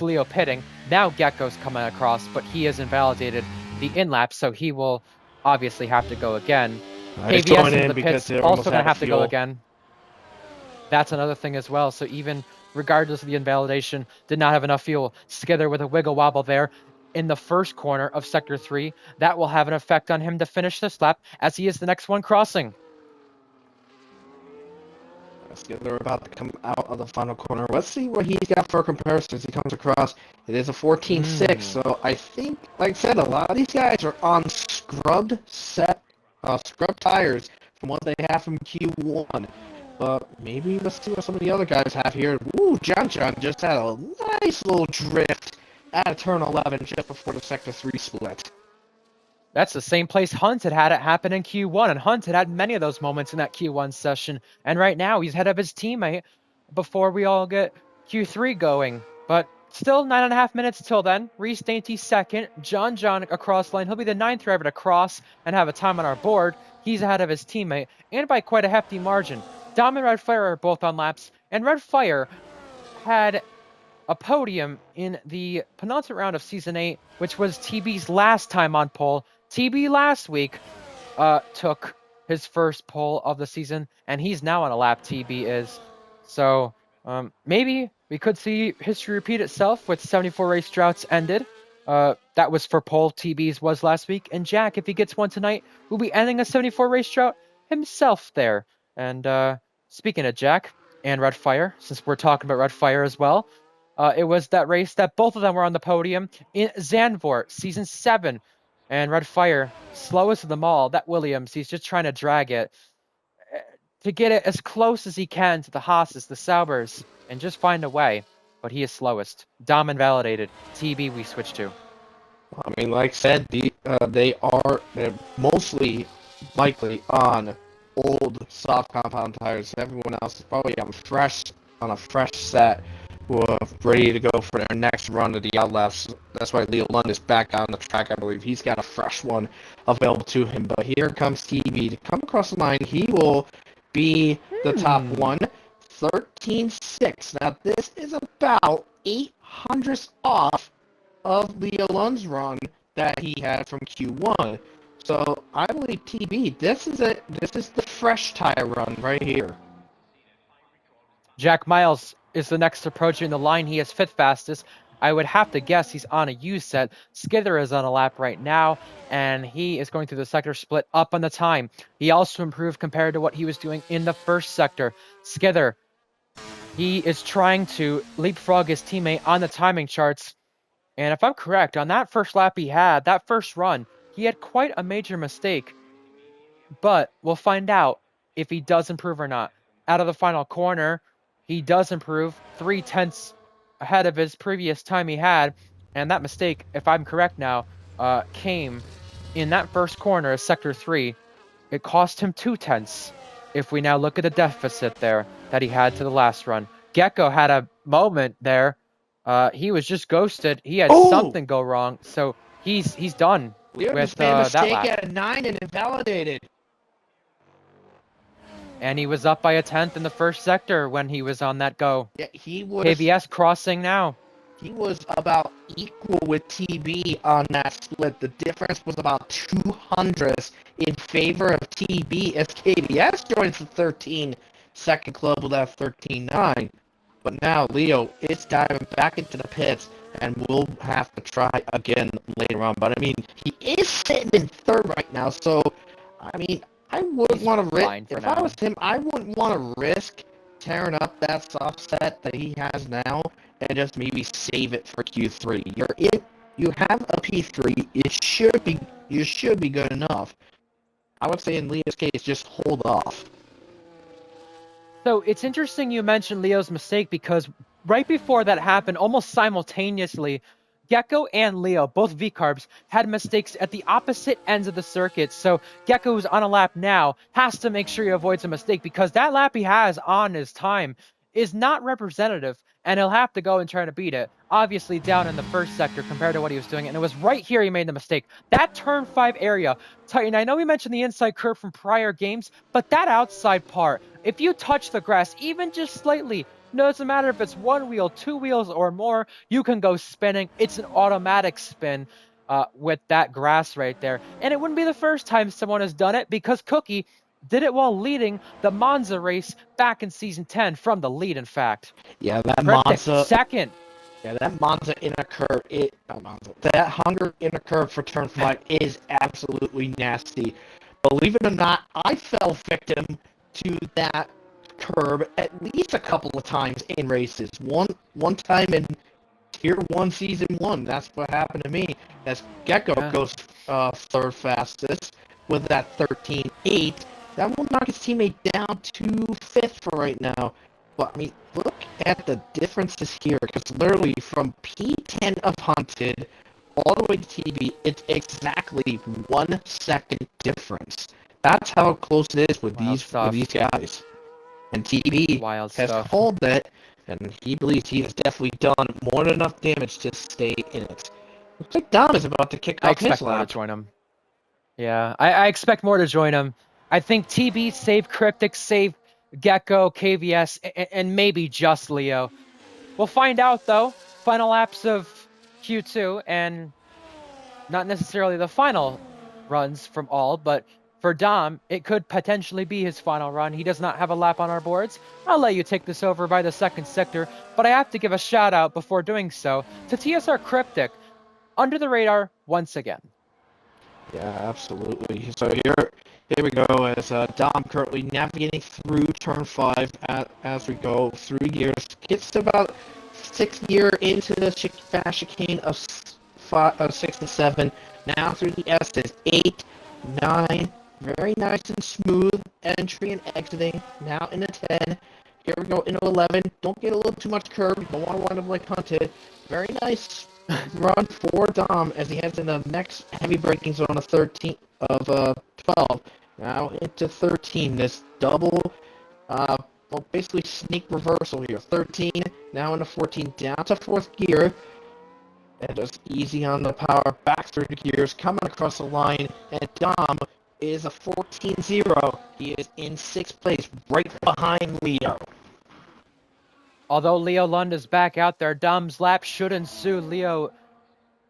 Leo pitting. Now Gecko's coming across, but he has invalidated the in-lap, so he will obviously have to go again. KVS in the pits also going to have to go again. That's another thing as well. So even regardless of the invalidation, did not have enough fuel. Together with a wiggle wobble there in the first corner of Sector 3, that will have an effect on him to finish this lap as he is the next one crossing. They're about to come out of the final corner. Let's see what he's got for comparisons. He comes across. It is a 14-6. So I think, like I said, a lot of these guys are on scrubbed tires from what they have from Q1. But maybe let's see what some of the other guys have here. Woo, John just had a nice little drift at turn 11 just before the Sector 3 split. That's the same place Hunt had it happen in Q1, and Hunt had many of those moments in that Q1 session. And right now, he's ahead of his teammate before we all get Q3 going. But still 9.5 minutes till then. Reese Dainty second. John across line. He'll be the 9th driver to cross and have a time on our board. He's ahead of his teammate, and by quite a hefty margin. Dom and Red Fire are both on laps, and Red Fire had a podium in the penultimate round of Season 8, which was TB's last time on pole. TB last week took his first pole of the season, and he's now on a lap, TB is. So maybe we could see history repeat itself with 74 race droughts ended. That was for pole, TB's was last week. And Jack, if he gets one tonight, will be ending a 74 race drought himself there. And speaking of Jack and Red Fire, since we're talking about Red Fire as well, it was that race that both of them were on the podium in Zandvoort, Season 7. And Red Fire, slowest of them all, that Williams, he's just trying to drag it to get it as close as he can to the Haas's, the Saubers, and just find a way. But he is slowest. Dom invalidated. TB we switch to. I mean, like I said, they're mostly likely on old soft compound tires. Everyone else is probably on a fresh set. ready to go for their next run of the outlaps. That's why Leo Lund is back on the track. I believe he's got a fresh one available to him. But here comes TV to come across the line. He will be the top one. 13.6. Now this is about 800ths off of Leo Lund's run that he had from Q1. So I believe TB, this is the fresh tire run right here. Jack Miles is the next approaching the line. He is fifth fastest. I would have to guess he's on a U set. Skither is on a lap right now, and he is going through the sector split up on the time. He also improved compared to what he was doing in the first sector. Skither, he is trying to leapfrog his teammate on the timing charts. And if I'm correct, on that first lap he had, that first run, he had quite a major mistake. But we'll find out if he does improve or not. Out of the final corner, he does improve 0.3 ahead of his previous time he had. And that mistake, if I'm correct now, came in that first corner of Sector 3. It cost him 0.2. If we now look at the deficit there that he had to the last run. Gecko had a moment there. He was just ghosted. He had something go wrong. So he's done Leo with just made a mistake that lap. at a 9 and invalidated. And he was up by 1/10 in the first sector when he was on that go. Yeah, he was. KVS crossing now. He was about equal with TB on that split. The difference was about 200ths in favor of TB as KVS joins the 13-second club with that 13.9. But now Leo is diving back into the pits and will have to try again later on. But I mean, he is sitting in third right now, so I mean, I wouldn't want to risk. If I was him, I wouldn't want to risk tearing up that soft set that he has now and just maybe save it for Q3. You have a P3. You should be good enough. I would say in Leo's case, just hold off. So it's interesting you mentioned Leo's mistake because right before that happened, almost simultaneously, Gecko and Leo, both V-Carbs, had mistakes at the opposite ends of the circuit. So Gecko, who's on a lap now, has to make sure he avoids a mistake because that lap he has on his time is not representative, and he'll have to go and try to beat it. Obviously down in the first sector compared to what he was doing, and it was right here he made the mistake. That turn 5 area, Titan, I know we mentioned the inside curve from prior games, but that outside part, if you touch the grass even just slightly, no, it doesn't matter if it's 1 wheel, 2 wheels, or more, you can go spinning. It's an automatic spin with that grass right there. And it wouldn't be the first time someone has done it because Cookie did it while leading the Monza race back in Season 10 from the lead, in fact. Yeah, that Monza... Second. Yeah, that Monza inner curve, that Hungary inner curve for turn 5 is absolutely nasty. Believe it or not, I fell victim to that curb at least a couple of times in races. One time in Tier 1 Season 1, that's what happened to me. As Gecko goes third fastest with that 13.8, that will knock his teammate down to 5th for right now. But, I mean, look at the differences here, because literally from P10 of Hunted all the way to TV, it's exactly 1 second difference. That's how close it is with these guys. And TB has called it, and he believes he has definitely done more than enough damage to stay in it. Looks like Dom is about to kick off his lap. I expect more to join him. Yeah, I expect more to join him. I think TB, save Cryptic, save Gecko, KVS, and maybe just Leo. We'll find out, though. Final laps of Q2, and not necessarily the final runs from all, but for Dom, it could potentially be his final run. He does not have a lap on our boards. I'll let you take this over by the second sector, but I have to give a shout out before doing so to TSR Cryptic, under the radar once again. Yeah, absolutely. So here we go as Dom currently navigating through turn 5 as we go through gears. Gets to about 6th gear into the fast chicane of 6 and 7. Now through the S's, 8, 9. Very nice and smooth entry and exiting. Now into 10. Here we go into 11. Don't get a little too much curve. You don't want to wind up like Hunted. Very nice run for Dom as he heads in the next heavy braking zone of 13 of 12. Now into 13. This double well, basically sneak reversal here. 13, now into 14, down to 4th gear. And just easy on the power, back through the gears, coming across the line, and Dom is a 14-0. He is in 6th place, right behind Leo. Although Leo Lund is back out there, Dom's lap should ensue. Leo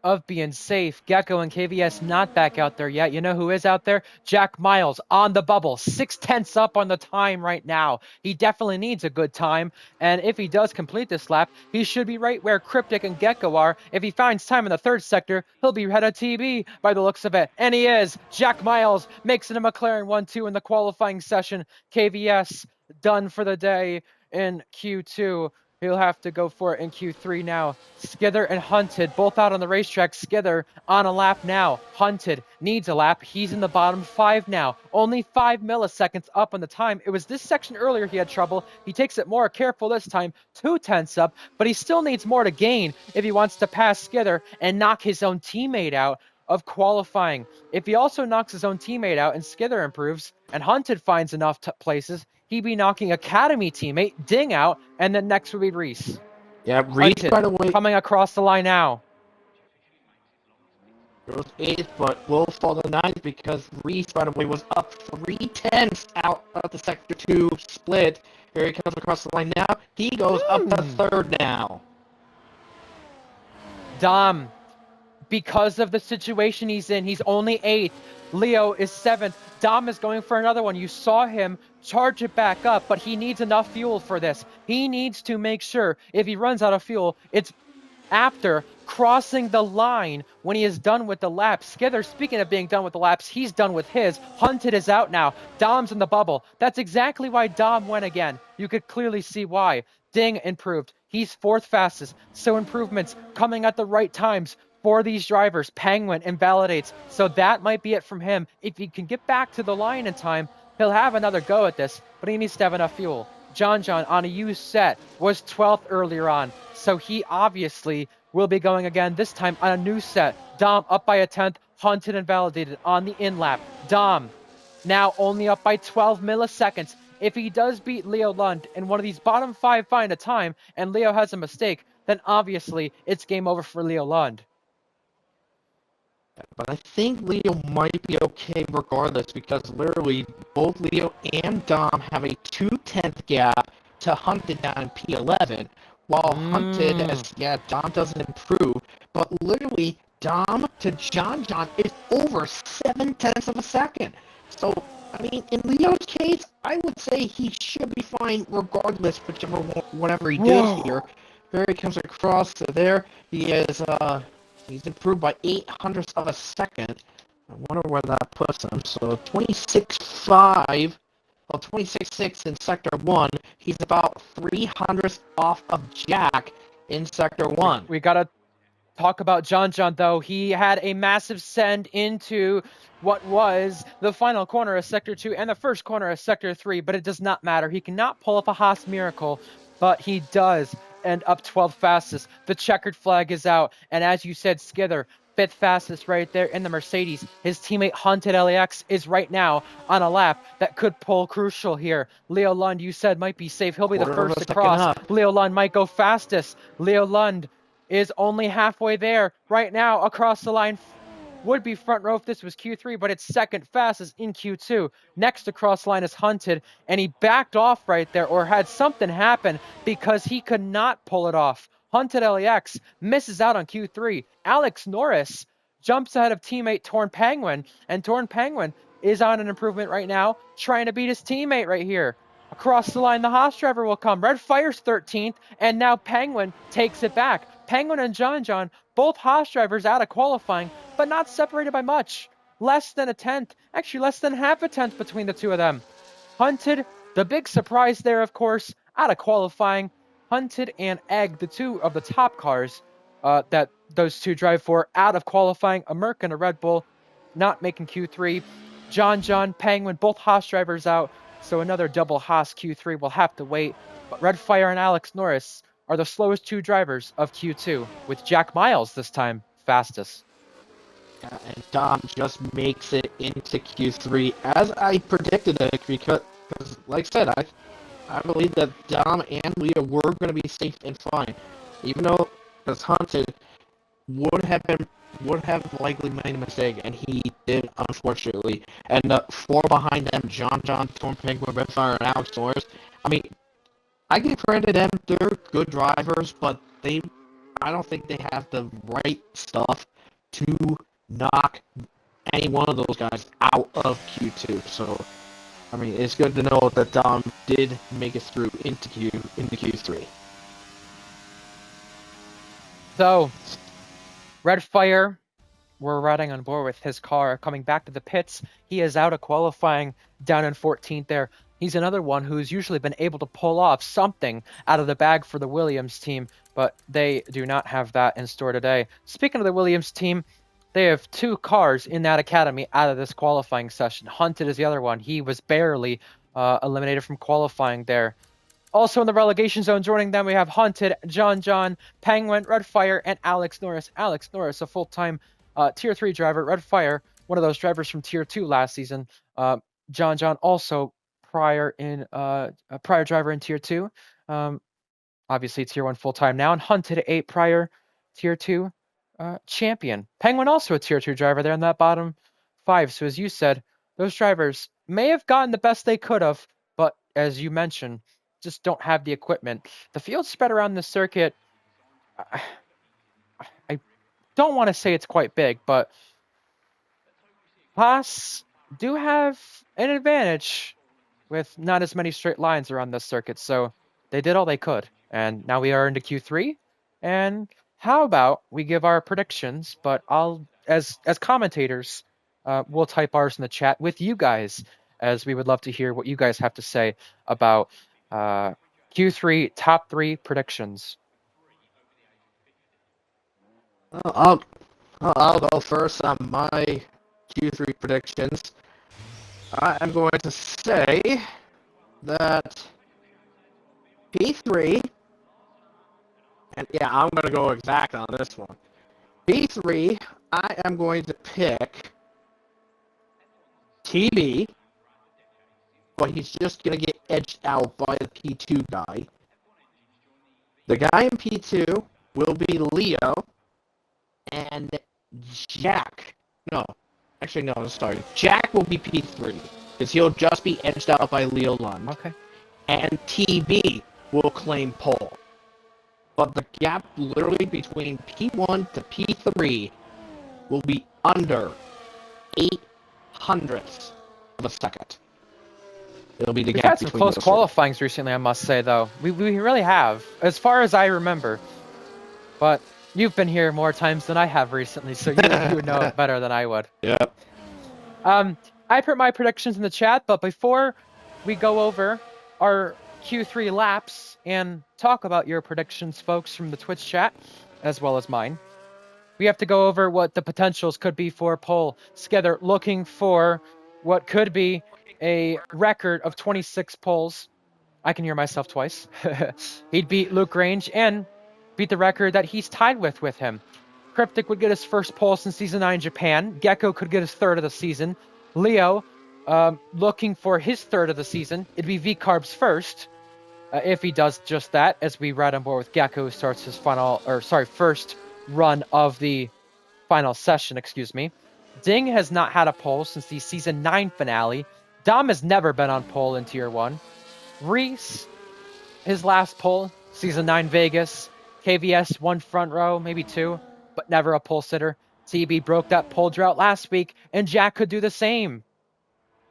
of being safe. Gecko and KVS not back out there yet. You know who is out there? Jack Miles on the bubble. 6/10 up on the time right now. He definitely needs a good time. And if he does complete this lap, he should be right where Cryptic and Gecko are. If he finds time in the 3rd sector, he'll be ahead of TB by the looks of it. And he is. Jack Miles makes it a McLaren 1-2 in the qualifying session. KVS done for the day in Q2. He'll have to go for it in Q3 now. Skither and Hunted both out on the racetrack. Skither on a lap now. Hunted needs a lap. He's in the bottom 5 now. Only 5 milliseconds up on the time. It was this section earlier he had trouble. He takes it more careful this time. 2/10 up, but he still needs more to gain if he wants to pass Skither and knock his own teammate out of qualifying. If he also knocks his own teammate out and Skither improves and Hunted finds enough places, he'd be knocking Academy teammate Ding out, and then next would be Reese. Yeah, Reese, by the way, coming across the line now. Goes 8th, but will fall to 9th because Reese, by the way, was up 3/10 out of the Sector 2 split. Here he comes across the line now. He goes up to 3rd now. Dom, because of the situation he's in, he's only 8th. Leo is 7th. Dom is going for another one. You saw him charge it back up, but he needs enough fuel for this. He needs to make sure if he runs out of fuel, it's after crossing the line when he is done with the laps. Skither, speaking of being done with the laps, he's done with his. Hunted is out now. Dom's in the bubble. That's exactly why Dom went again. You could clearly see why. Ding improved. He's 4th fastest. So improvements coming at the right times for these drivers. Penguin invalidates. So that might be it from him. If he can get back to the line in time, he'll have another go at this, but he needs to have enough fuel. John on a used set was 12th earlier on, so he obviously will be going again, this time on a new set. Dom up by a 10th, Hunted and validated on the in-lap. Dom now only up by 12 milliseconds. If he does beat Leo Lund and one of these bottom 5 find a time and Leo has a mistake, then obviously it's game over for Leo Lund. But I think Leo might be okay regardless because literally both Leo and Dom have a 2/10 gap to Hunted down in P11. While Hunted, Dom doesn't improve, but literally Dom to John is over 7/10 of a second. So, I mean, in Leo's case, I would say he should be fine regardless, whatever he does here. There he comes across, so there he is, he's improved by 800ths of a second. I wonder where that puts him. So 26.5, well 26.6 in Sector 1. He's about 300ths off of Jack in Sector 1. We gotta talk about John though. He had a massive send into what was the final corner of Sector 2 and the first corner of Sector 3, but it does not matter. He cannot pull up a Haas miracle, but he does end up 12th fastest. The checkered flag is out, and as you said, Skither, 5th fastest right there in the Mercedes. His teammate Hunted LAX is right now on a lap that could pull crucial here. Leo Lund, you said, might be safe. He'll be the first to cross. Leo Lund might go fastest. Leo Lund is only halfway there right now across the line. Would be front row if this was Q3, but it's 2nd fastest in Q2. Next across line is Hunted, and he backed off right there, or had something happen because he could not pull it off. Hunted LAX misses out on Q3. Alex Norris jumps ahead of teammate Torn Penguin, and Torn Penguin is on an improvement right now, trying to beat his teammate right here. Across the line, the Haas driver will come. Red Fire's 13th, and now Penguin takes it back. Penguin and John, both Haas drivers out of qualifying, but not separated by much. Less than a 10th, actually less than half a 10th between the two of them. Hunted, the big surprise there, of course, out of qualifying. Hunted and Egg, the two of the top cars that those two drive for, out of qualifying. A Merc and a Red Bull, not making Q3. John, Penguin, both Haas drivers out, so another double Haas Q3 will have to wait. But Red Fire and Alex Norris are the slowest two drivers of Q2, with Jack Miles this time fastest. And Dom just makes it into Q3 as I predicted it because like I said, I believe that Dom and Leah were going to be safe and fine, even though as Hunted would have likely made a mistake, and he did, unfortunately. And the four behind them, John, Torn Penguin, Redfire, and Alex Norris. I mean, I give credit to them; they're good drivers, but I don't think they have the right stuff to knock any one of those guys out of Q2. So, I mean, it's good to know that Dom did make it through into Q3. So, Redfire, we're riding on board with his car coming back to the pits. He is out of qualifying down in 14th there. He's another one who's usually been able to pull off something out of the bag for the Williams team, but they do not have that in store today. Speaking of the Williams team, they have two cars in that academy out of this qualifying session. Hunted is the other one. He was barely eliminated from qualifying there. Also in the relegation zone, joining them, we have Hunted, John, Penguin, Redfire, and Alex Norris. Alex Norris, a full-time Tier 3 driver. Redfire, one of those drivers from Tier 2 last season. John, also prior driver in Tier 2. Obviously, Tier 1 full-time now. And Hunted, a prior Tier 2 champion. Penguin, also a Tier 2 driver there in that bottom 5. So as you said, those drivers may have gotten the best they could have, but as you mentioned, just don't have the equipment. The field spread around the circuit, I don't want to say it's quite big, but Haas do have an advantage with not as many straight lines around this circuit, so they did all they could. And now we are into Q3, and how about we give our predictions, but as commentators, we'll type ours in the chat with you guys, as we would love to hear what you guys have to say about Q3 top 3 predictions. I'll go first on my Q3 predictions. I am going to say that P3, and yeah, I'm going to go exact on this one. P3, I am going to pick TB, but he's just going to get edged out by the P2 guy. The guy in P2 will be Leo, and Jack. No, actually, no, sorry. Jack will be P3, because he'll just be edged out by Leo Lund. Okay. And TB will claim pole. But the gap literally between P1 to P3 will be under 8 hundredths of a second. It'll be the We've gap had some between close those qualifyings recently, I must say, though. We really have, as far as I remember. But you've been here more times than I have recently, so you would know it better than I would. Yep. I put my predictions in the chat, but before we go over our Q3 laps and talk about your predictions, folks, from the Twitch chat, as well as mine, we have to go over what the potentials could be for pole. Together, looking for what could be a record of 26 poles. I can hear myself twice. He'd beat Luke Range and beat the record that he's tied with him. Cryptic would get his first pole since Season 9 Japan. Gecko could get his third of the season. Leo, looking for his third of the season. It'd be V-Carb's first, if he does just that, as we ride on board with Gecko, who starts his first run of the final session, Ding has not had a pole since the Season 9 finale. Dom has never been on pole in Tier 1. Reese, his last pole, Season 9 Vegas. KVS, 1 front row, maybe 2, but never a pole sitter. TB broke that pole drought last week, and Jack could do the same.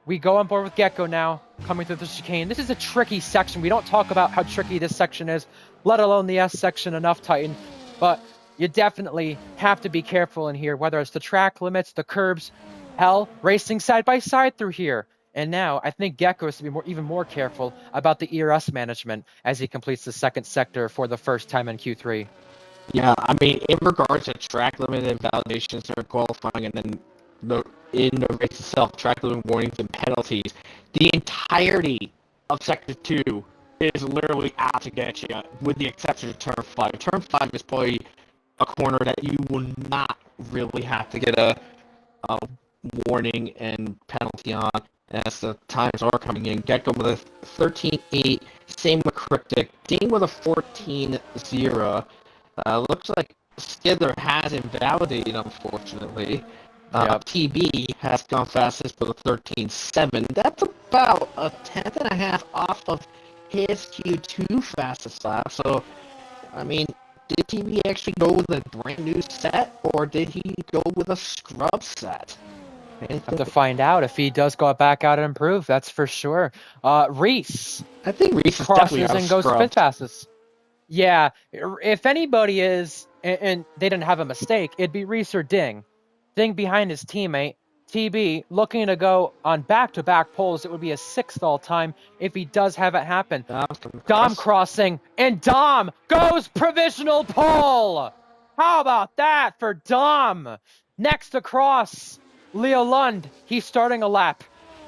We go on board with Gecko now, coming through the chicane. This is a tricky section. We don't talk about how tricky this section is, let alone the S section enough, Titan. But you definitely have to be careful in here, whether it's the track limits, the curbs, hell, racing side by side through here. And now I think Gecko is to be even more careful about the ERS management as he completes the second sector for the first time in Q3. Yeah, I mean, in regards to track limit invalidations during qualifying, and then in the race itself, track limit warnings and penalties, the entirety of Sector 2 is literally out to get you, with the exception of Turn 5. Turn 5 is probably a corner that you will not really have to get a warning and penalty on, as the times are coming in. Gecko with a 13.8, same with Cryptic. Dean with a 14-0. Looks like Skidler has invalidated, unfortunately. Yep. TB has gone fastest with a 13.7. That's about a tenth and a half off of his Q2 fastest lap. So, I mean, did TB actually go with a brand new set, or did he go with a scrub set? Have to find out if he does go back out and improve. That's for sure. Reese I think Reese is definitely crosses out of and goes fifth scrubbed. fastest. Yeah, if anybody is, and they didn't have a mistake, it'd be Reese or Ding. Ding behind his teammate. TB looking to go on back-to-back poles. It would be a sixth all-time if he does have it happen. Dom crossing, and Dom goes provisional pole! How about that for Dom? Next across, Leo Lund. He's starting a lap,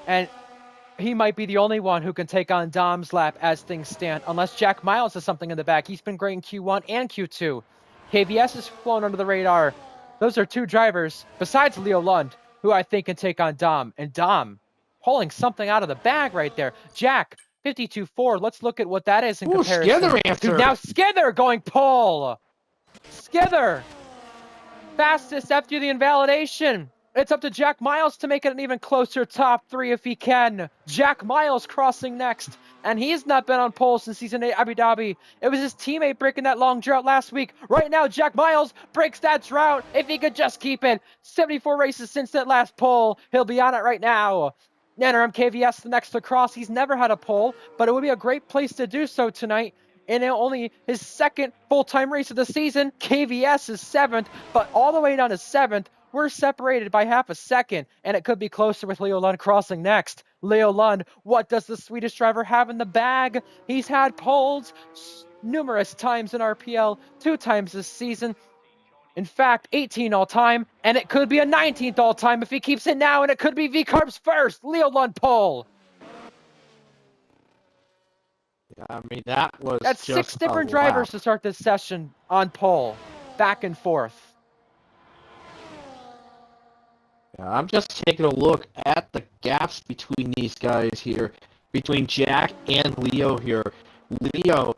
and he might be the only one who can take on Dom's lap as things stand, unless Jack Miles has something in the back. He's been great in Q1 and Q2. KVS has flown under the radar. Those are two drivers, besides Leo Lund, who I think can take on Dom. And Dom pulling something out of the bag right there. Jack, 52.4. Let's look at what that is in comparison to now Skither going pole. Skither, fastest after the invalidation. It's up to Jack Miles to make it an even closer top three if he can. Jack Miles crossing next, and he's not been on pole since he's in Abu Dhabi. It was his teammate breaking that long drought last week. Right now, Jack Miles breaks that drought if he could just keep it. 74 races since that last pole. He'll be on it right now. Nanaram KVS the next to cross. He's never had a pole, but it would be a great place to do so tonight. In only his second full-time race of the season, KVS is seventh, but all the way down to seventh, we're separated by half a second, and it could be closer with Leo Lund crossing next. Leo Lund, what does the Swedish driver have in the bag? He's had poles numerous times in RPL, 2 times this season. In fact, 18 all-time, and it could be a 19th all-time if he keeps it now, and it could be V-Carb's first Leo Lund pole. I mean, that was That's just 6 different drivers to start this session on pole, back and forth. I'm just taking a look at the gaps between these guys here, between Jack and Leo here. Leo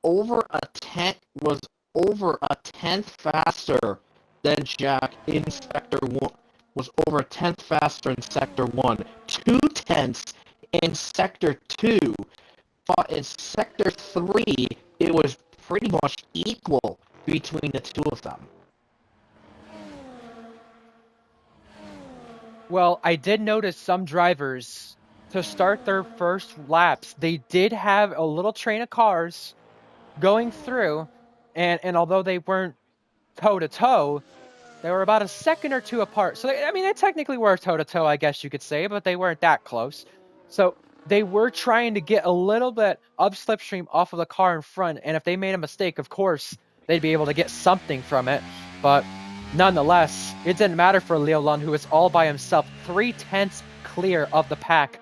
was over a tenth faster than Jack in Sector 1, was over a tenth faster in Sector 1, 2 tenths in Sector 2, but in Sector 3, it was pretty much equal between the two of them. Well, I did notice some drivers, to start their first laps, they did have a little train of cars going through, and although they weren't toe-to-toe, they were about a second or two apart. So, they technically were toe-to-toe, I guess you could say, but they weren't that close. So they were trying to get a little bit of slipstream off of the car in front, and if they made a mistake, of course, they'd be able to get something from it. But nonetheless, it didn't matter for Leo Lund, who is all by himself, 3 tenths clear of the pack,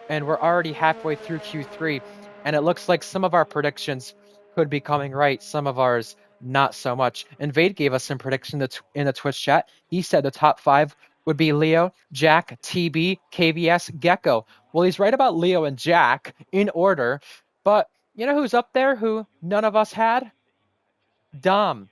and we're already halfway through Q3, and it looks like some of our predictions could be coming right, some of ours not so much. And Vade gave us some prediction in the Twitch chat. He said the top 5 would be Leo, Jack, TB, KVS, Gecko. Well, he's right about Leo and Jack in order, but you know who's up there who none of us had? Dom.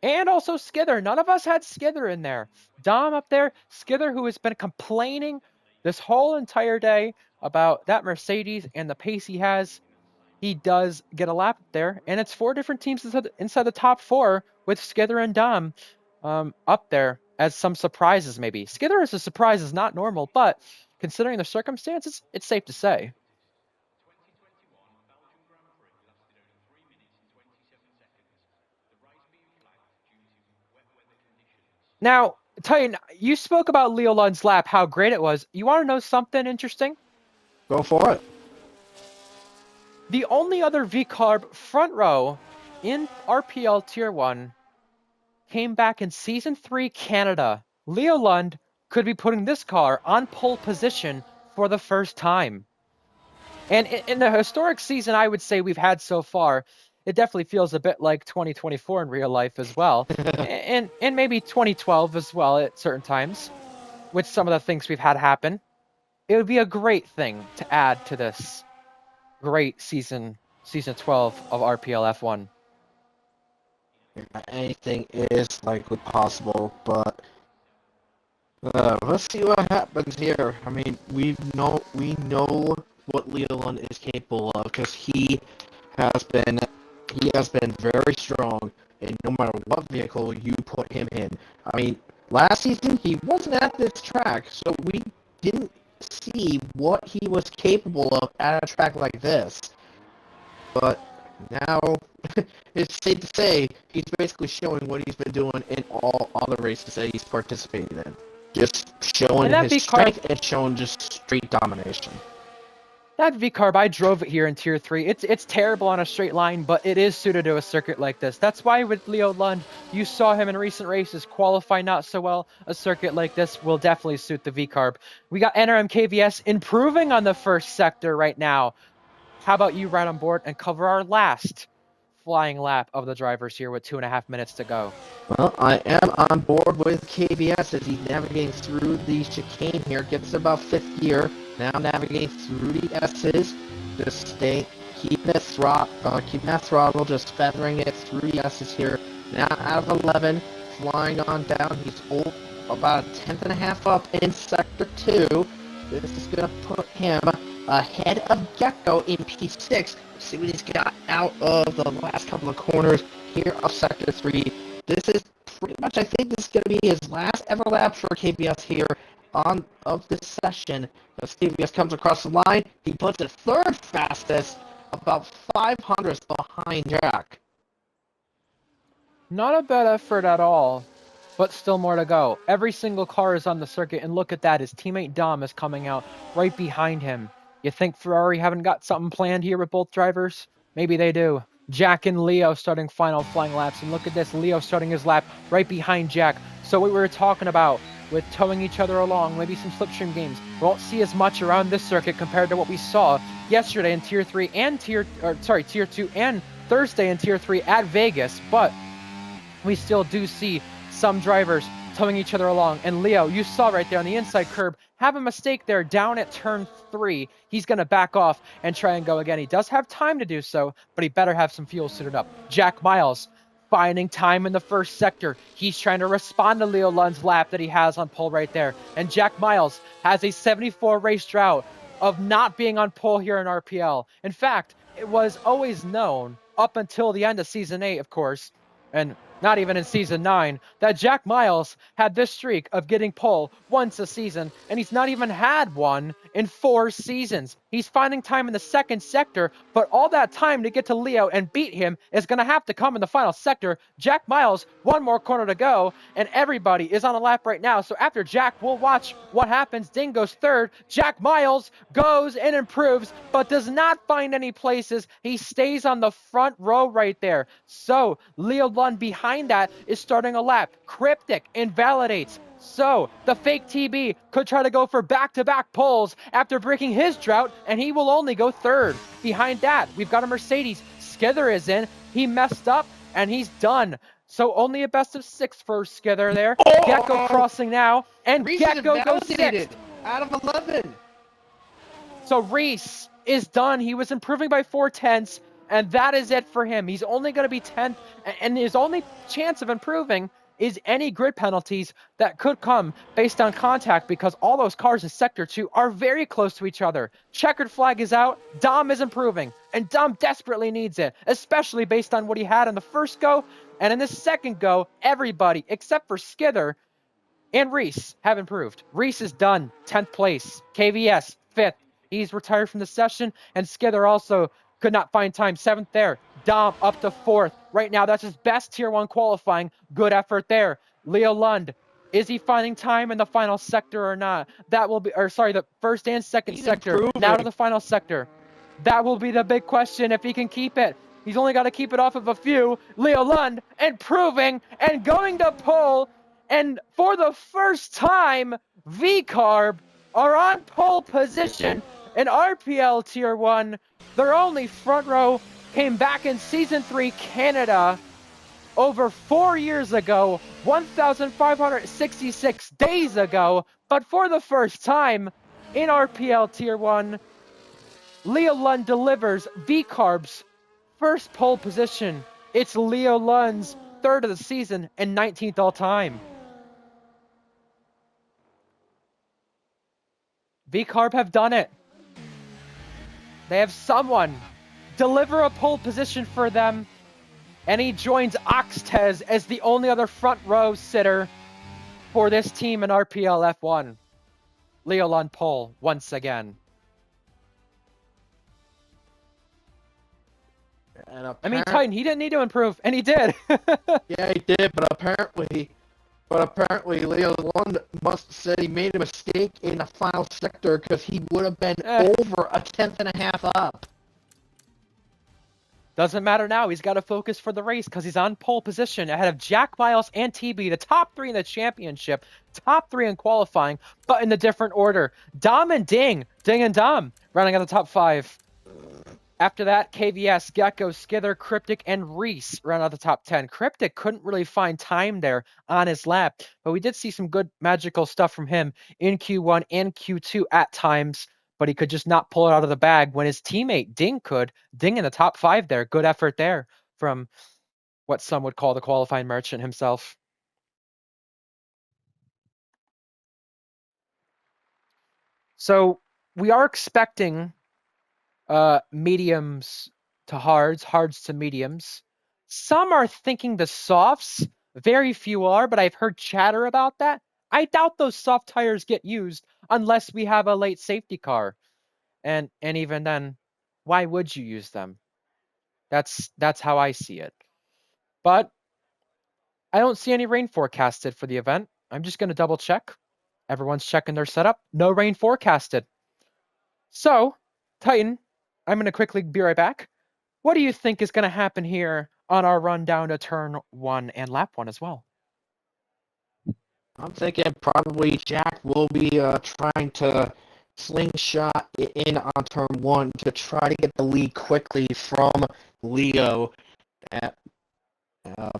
And also Skither. None of us had Skither in there. Dom up there. Skither, who has been complaining this whole entire day about that Mercedes and the pace he has. He does get a lap there. And it's 4 different teams inside the top 4 with Skither and Dom up there as some surprises maybe. Skither as a surprise is not normal, but considering the circumstances, it's safe to say. Now, Titan, you spoke about Leo Lund's lap, how great it was. You want to know something interesting? Go for it. The only other V-Carb front row in RPL Tier 1 came back in Season 3 Canada. Leo Lund could be putting this car on pole position for the first time. And in the historic season I would say we've had so far, it definitely feels a bit like 2024 in real life as well. and maybe 2012 as well at certain times, with some of the things we've had happen. It would be a great thing to add to this great season Season 12 of RPL F1. Anything is likely possible, but let's see what happens here. I mean, we know what Leland is capable of because has been he has been very strong, and no matter what vehicle you put him in. I mean, last season he wasn't at this track, so we didn't see what he was capable of at a track like this. But now it's safe to say he's basically showing what he's been doing in all other races that he's participated in. Just showing his strength and showing just straight domination. That V-Carb, I drove it here in Tier 3. It's terrible on a straight line, but it is suited to a circuit like this. That's why with Leo Lund, you saw him in recent races qualify not so well. A circuit like this will definitely suit the V-Carb. We got NRM KVS improving on the first sector right now. How about you ride on board and cover our last flying lap of the drivers here with 2.5 minutes to go? Well, I am on board with KBS as he's navigating through the chicane here. Gets about 5th gear. Now navigating through the S's. Just keeping that throttle, just feathering it through the S's here. Now out of 11, flying on down. He's about a 10th up in Sector 2. This is going to put him ahead of Gecko in P6. Let's see what he's got out of the last couple of corners here of Sector 3. This is pretty much, I think this is going to be his last ever lap for KBS here of this session. As KBS comes across the line, he puts it 3rd fastest, about 500ths behind Jack. Not a bad effort at all, but still more to go. Every single car is on the circuit, and look at that, his teammate Dom is coming out right behind him. You think Ferrari haven't got something planned here with both drivers? Maybe they do. Jack and Leo starting final flying laps, and look at this, Leo starting his lap right behind Jack. So what we were talking about with towing each other along, maybe some slipstream games, we won't see as much around this circuit compared to what we saw yesterday in Tier 3 and Tier 2 and Thursday in Tier 3 at Vegas, but we still do see some drivers towing each other along. And Leo, you saw right there on the inside curb, have a mistake there down at turn 3. He's going to back off and try and go again. He does have time to do so, but he better have some fuel suited up. Jack Miles finding time in the first sector. He's trying to respond to Leo Lund's lap that he has on pole right there. And Jack Miles has a 74 race drought of not being on pole here in RPL. In fact, it was always known up until the end of Season 8, of course, and not even in Season 9, that Jack Miles had this streak of getting pole once a season, and he's not even had one in 4 seasons. He's finding time in the second sector, but all that time to get to Leo and beat him is going to have to come in the final sector. Jack Miles, one more corner to go, and everybody is on a lap right now. So after Jack, we'll watch what happens. Ding goes 3rd. Jack Miles goes and improves, but does not find any places. He stays on the front row right there. So Leo Lund behind that is starting a lap. Cryptic invalidates. So the fake TB could try to go for back-to-back poles after breaking his drought, and he will only go 3rd. Behind that, we've got a Mercedes. Skither is in. He messed up, and he's done. So only a best of 6 for Skither there. Gecko crossing now, and Gecko goes 6th. Out of 11. So Reese is done. He was improving by 4/10, and that is it for him. He's only going to be 10th, and his only chance of improving is any grid penalties that could come based on contact, because all those cars in Sector 2 are very close to each other. Checkered flag is out. Dom is improving, and Dom desperately needs it, especially based on what he had in the first go. And in the second go, everybody except for Skither and Reese have improved. Reese is done, 10th place. KVS, 5th. He's retired from the session, and Skither also could not find time, 7th there. Dom up to 4th. Right now, that's his best Tier 1 qualifying. Good effort there. Leo Lund, is he finding time in the final sector or not? That will be, the first and second sector. Improving. Now to the final sector. That will be the big question if he can keep it. He's only got to keep it off of a few. Leo Lund improving and going to pole. And for the first time, V-Carb are on pole position in RPL Tier 1. Their only front row came back in Season 3 Canada over 4 years ago, 1,566 days ago. But for the first time in RPL Tier 1, Leo Lund delivers V-Carb's first pole position. It's Leo Lund's 3rd of the season and 19th all time. V-Carb have done it. They have someone deliver a pole position for them, and he joins Oxtez as the only other front row sitter for this team in RPL F1. Leo Lund pole once again. I mean, Titan, he didn't need to improve, and he did. Yeah, he did, but apparently Leo Lund must have said he made a mistake in the final sector because he would have been over a 10th and a half up. Doesn't matter now. He's got to focus for the race because he's on pole position ahead of Jack Miles and TB, the top 3 in the championship, top 3 in qualifying, but in the different order. Dom and Ding and Dom running at the top 5. After that, KVS, Gecko, Skither, Cryptic, and Reese ran out the top 10. Cryptic couldn't really find time there on his lap, but we did see some good magical stuff from him in Q1 and Q2 at times, but he could just not pull it out of the bag when his teammate Ding could. Ding in the top 5 there. Good effort there from what some would call the qualifying merchant himself. So we are expecting mediums to hards, hards to mediums. Some are thinking the softs. Very few are, but I've heard chatter about that. I doubt those soft tires get used unless we have a late safety car. And even then, why would you use them? That's how I see it. But I don't see any rain forecasted for the event. I'm just going to double check. Everyone's checking their setup. No rain forecasted. So, Titan, I'm going to quickly be right back. What do you think is going to happen here on our run down to turn 1 and lap 1 as well? I'm thinking probably Jack will be trying to slingshot in on turn 1 to try to get the lead quickly from Leo.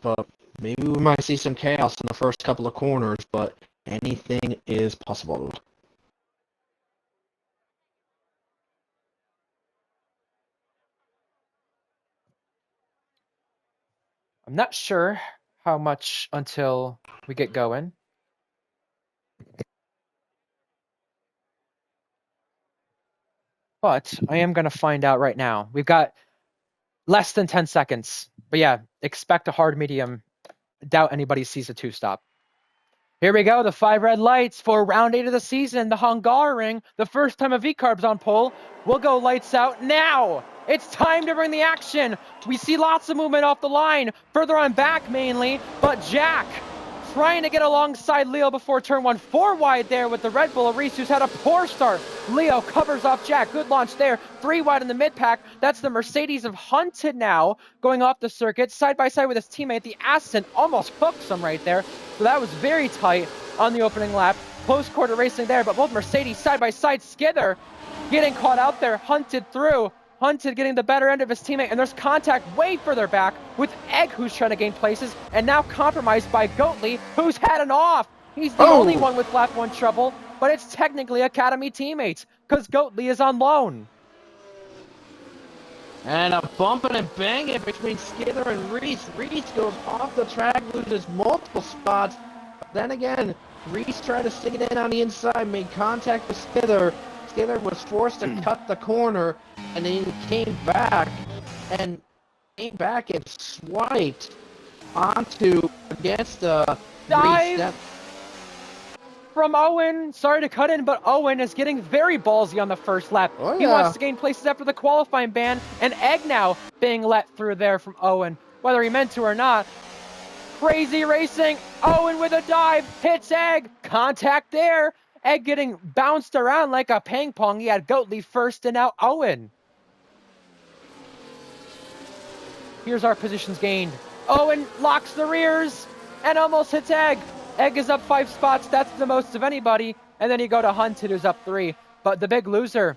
But maybe we might see some chaos in the first couple of corners, but anything is possible. I'm not sure how much until we get going. But I am going to find out right now. We've got less than 10 seconds. But yeah, expect a hard medium. Doubt anybody sees a 2-stop. Here we go, the 5 red lights for round 8 of the season, the Hungaroring, the first time a V-Carb's on pole. We'll go lights out now. It's time to bring the action. We see lots of movement off the line, further on back mainly, but Jack trying to get alongside Leo before turn 1, 4 wide there with the Red Bull. Reese, who's had a poor start. Leo covers off Jack. Good launch there. 3 wide in the mid-pack. That's the Mercedes of Hunted now going off the circuit. Side by side with his teammate. The Aston almost hooks him right there. So that was very tight on the opening lap. Close quarter racing there, but both Mercedes side by side. Skither getting caught out there. Hunted through. Hunted getting the better end of his teammate, and there's contact way further back with Egg, who's trying to gain places, and now compromised by Goatley, who's had an off. He's the only one with lap 1 trouble, but it's technically Academy teammates, because Goatley is on loan. And a bumping and banging between Skither and Reese. Reese goes off the track, loses multiple spots. But then again, Reese tried to stick it in on the inside, made contact with Skither. Skither was forced to cut the corner, and then he came back and swiped onto against the dive from Owen. Sorry to cut in, but Owen is getting very ballsy on the first lap. Oh, yeah. He wants to gain places after the qualifying ban, and Egg now being let through there from Owen, whether he meant to or not. Crazy racing. Owen with a dive hits Egg. Contact there. Egg getting bounced around like a ping pong. He had Goatley first and now Owen. Here's our positions gained. Owen locks the rears and almost hits Egg. Egg is up 5 spots. That's the most of anybody. And then you go to Hunted, who's up 3. But the big loser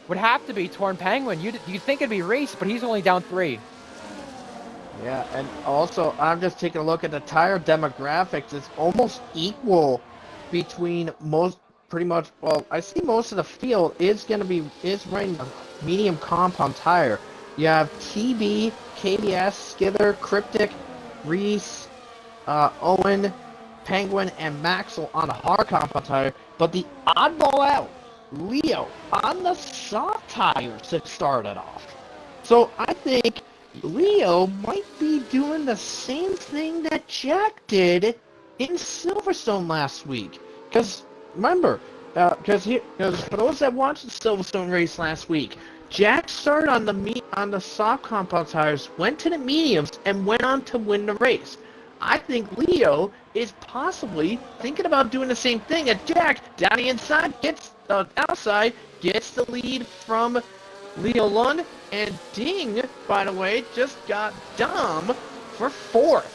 would have to be Torn Penguin. You'd think it'd be Reese, but he's only down 3. Yeah, and also, I'm just taking a look at the tire demographics. It's almost equal between pretty much, well, I see most of the field is running a medium compound tire. You have TB KBS, Skither, Cryptic, Reese, Owen, Penguin, and Maxwell on the hard compound tire, but the oddball out, Leo, on the soft tires to start it off. So I think Leo might be doing the same thing that Jack did in Silverstone last week. Because remember, because for those that watched the Silverstone race last week, Jack started on the soft compound tires, went to the mediums, and went on to win the race. I think Leo is possibly thinking about doing the same thing as Jack. Down the inside, gets outside, gets the lead from Leo Lund, and Ding, by the way, just got Dom for 4th.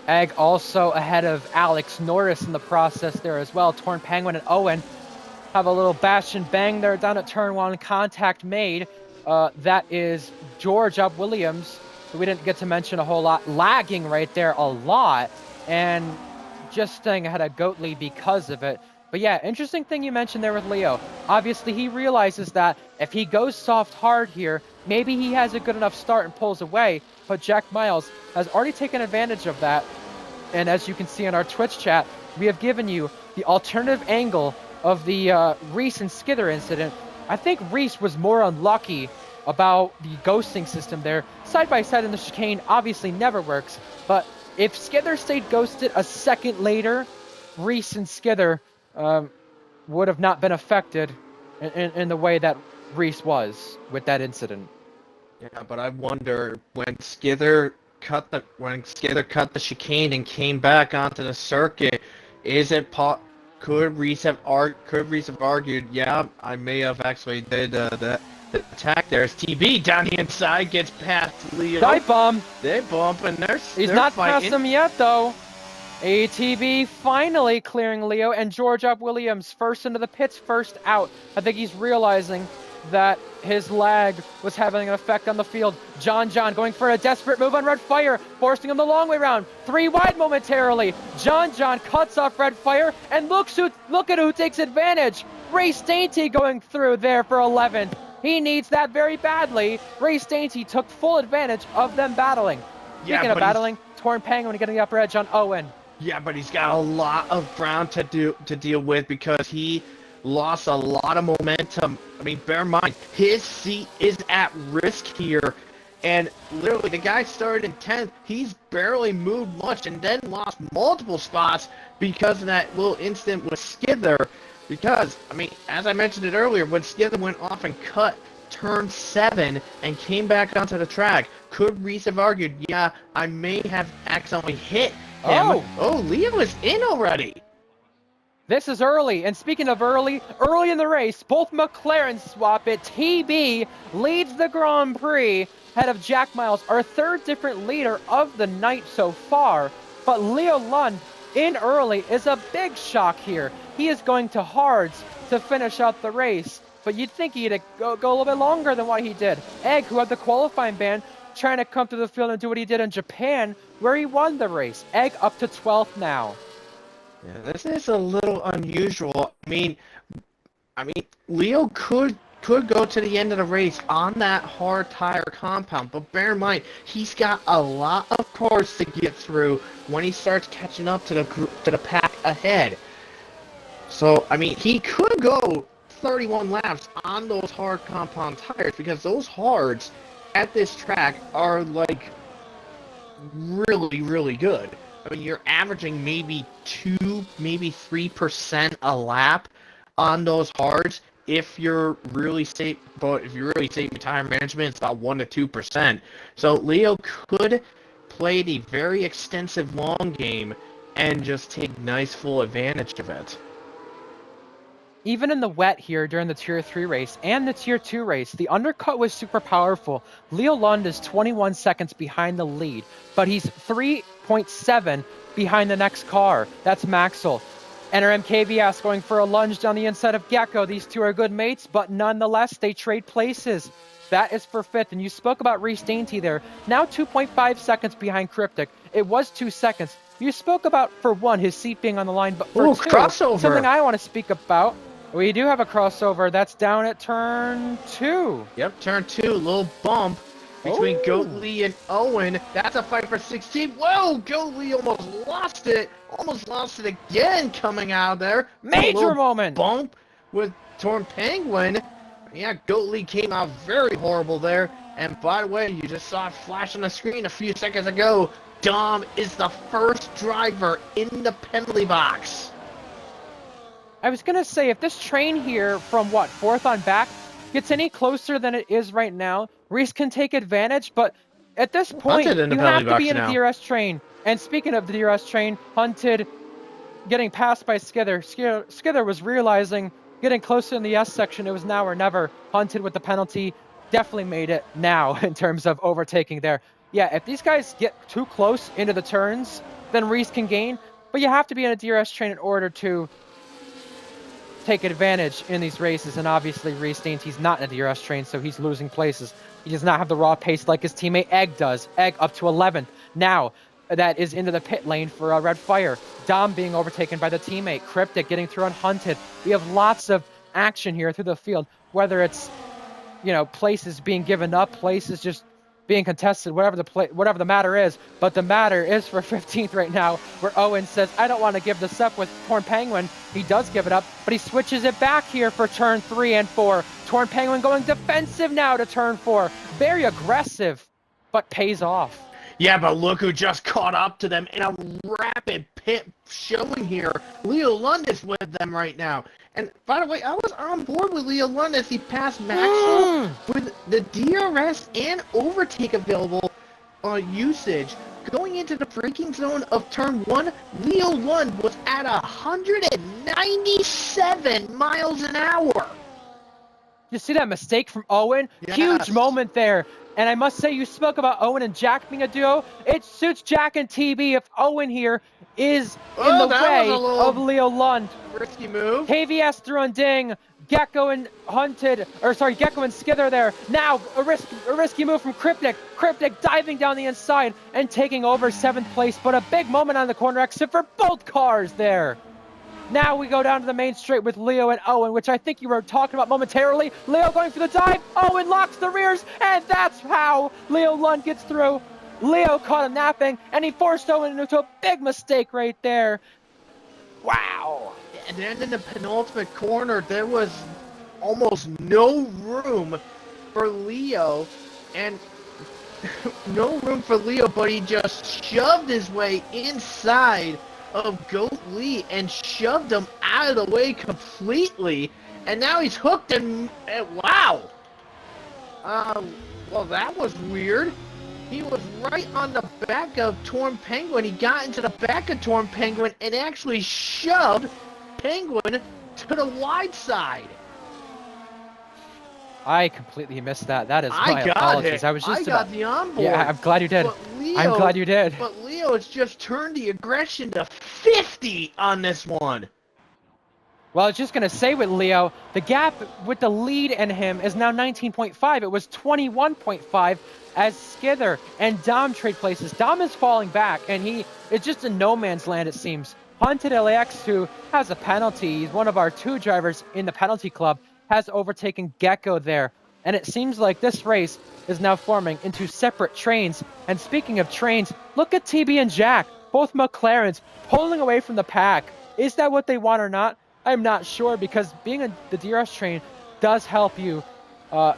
Egg also ahead of Alex Norris in the process there as well. Torn Penguin and Owen have a little bash and bang there down at turn 1. Contact made. That is George up Williams, who we didn't get to mention a whole lot, lagging right there a lot, and just staying ahead of Goatley because of it. But yeah, interesting thing you mentioned there with Leo. Obviously, he realizes that if he goes soft hard here, maybe he has a good enough start and pulls away, but Jack Miles has already taken advantage of that. And as you can see in our Twitch chat, we have given you the alternative angle of the Reese and Skither incident. I think Reese was more unlucky about the ghosting system there. Side by side in the chicane obviously never works, but if Skither stayed ghosted a second later, Reese and Skither would have not been affected in the way that Reese was with that incident. Yeah, but I wonder when Skither cut the chicane and came back onto the circuit, could Reese have argued, yeah, I may have actually did the attack there. As TB down the inside gets past Leo. Dive bomb. They bump and He's not past him yet though. ATB finally clearing Leo, and George up Williams first into the pits, first out. I think he's realizing that his lag was having an effect on the field. John going for a desperate move on Red Fire, forcing him the long way round. 3 wide momentarily. John cuts off Red Fire, and look at who takes advantage. Ray Dainty going through there for 11th. He needs that very badly. Ray Dainty took full advantage of them battling. Speaking of battling, Torn Penguin getting the upper edge on Owen. Yeah, but he's got a lot of ground to deal with because he lost a lot of momentum. I mean, bear in mind, his seat is at risk here. And literally, the guy started in 10th. He's barely moved much and then lost multiple spots because of that little incident with Skither. Because, I mean, as I mentioned it earlier, when Skither went off and cut turn 7 and came back onto the track, could Reese have argued, yeah, I may have accidentally hit him. Oh, Leo is in already. This is early, and speaking of early in the race, both McLaren swap it. TB leads the Grand Prix ahead of Jack Miles, our 3rd different leader of the night so far. But Leo Lund in early is a big shock here. He is going to hards to finish out the race, but you'd think he'd go a little bit longer than what he did. Egg, who had the qualifying ban, trying to come to the field and do what he did in Japan, where he won the race. Egg up to 12th now. Yeah, this is a little unusual. I mean, Leo could go to the end of the race on that hard tire compound, but bear in mind, he's got a lot of cars to get through when he starts catching up to the pack ahead. So, I mean, he could go 31 laps on those hard compound tires because those hards at this track are, like, really, really good. I mean, you're averaging maybe 2, maybe 3% a lap on those hards. If you're really safe, but if you're really safe with tire management, it's about 1 to 2%. So Leo could play the very extensive long game and just take nice full advantage of it. Even in the wet here during the Tier 3 race and the Tier 2 race, the undercut was super powerful. Leo Lund is 21 seconds behind the lead, but he's 3.7 behind the next car. That's Maxwell. NRM KVS going for a lunge down the inside of Gecko. These two are good mates, but nonetheless, they trade places. That is for 5th, and you spoke about Reese Dainty there. Now 2.5 seconds behind Cryptic. It was 2 seconds. You spoke about, for 1, his seat being on the line, but for 2, crossover. Something I want to speak about. We do have a crossover. That's down at turn 2. Yep, turn 2, little bump. between Goat Oh, Lee and Owen. That's a fight for 16. Whoa, Goat Lee almost lost it. Almost lost it again coming out of there. A major little moment. bump with Torn Penguin. Yeah, Goat Lee came out very horrible there. And by the way, you just saw it flash on the screen a few seconds ago. Dom is the first driver in the penalty box. I was going to say, if this train here from what, fourth on back, gets any closer than it is right now, Reese can take advantage, but at this point, Hunted in the you penalty have to be box in a now. DRS train. And speaking of the DRS train, Hunted getting passed by Skither. Skither was realizing getting closer in the S section, it was now or never. Hunted with the penalty, definitely made it now in terms of overtaking there. Yeah, if these guys get too close into the turns, then Reese can gain, but you have to be in a DRS train in order to take advantage in these races, and obviously Reese Daines, he's not in a DRS train, so he's losing places. He does not have the raw pace like his teammate Egg does. Egg up to 11th. Now, that is into the pit lane for Red Fire. Dom being overtaken by the teammate. Cryptic getting through unhunted. We have lots of action here through the field, whether it's, places being given up, places just being contested, whatever the matter is. But the matter is for 15th right now, where Owen says, I don't want to give this up with Torn Penguin. He does give it up, but he switches it back here for turn 3 and 4. Torn Penguin going defensive now to turn 4. Very aggressive, but pays off. Yeah, but look who just caught up to them in a rapid pit showing here. Leo Lund is with them right now. And by the way, I was on board with Leo Lund as he passed Maxwell with the DRS and overtake available usage. Going into the braking zone of turn 1, Leo Lund was at 197 miles an hour. You see that mistake from Owen? Yes. Huge moment there. And I must say, you spoke about Owen and Jack being a duo. It suits Jack and TB if Owen here is in the way of Leo Lund. Risky move. KVS through and ding. Gecko and Skither there. Now, a risky move from Cryptic. Cryptic diving down the inside and taking over 7th place. But a big moment on the corner exit for both cars there. Now we go down to the main straight with Leo and Owen, which I think you were talking about momentarily. Leo going for the dive. Owen locks the rears, and that's how Leo Lund gets through. Leo caught him napping, and he forced Owen into a big mistake right there. Wow. And then in the penultimate corner, there was almost no room for Leo, and no room for Leo, but he just shoved his way inside of Goat Lee and shoved him out of the way completely, and now he's hooked and wow. Well, that was weird. He was right on the back of Torn Penguin. He got into the back of Torn Penguin and actually shoved Penguin to the wide side. I completely missed that. That is my apologies. I got the onboard. Yeah, I'm glad you did. I'm glad you did. But Leo has just turned the aggression to 50 on this one. Well, I was just going to say with Leo, the gap with the lead and him is now 19.5. It was 21.5 as Skither and Dom trade places. Dom is falling back, and it's just in no man's land, it seems. Hunted LAX, who has a penalty, he's one of our 2 drivers in the penalty club, has overtaken Gecko there. And it seems like this race is now forming into separate trains. And speaking of trains, look at TB and Jack, both McLarens, pulling away from the pack. Is that what they want or not? I'm not sure, because being in the DRS train does help you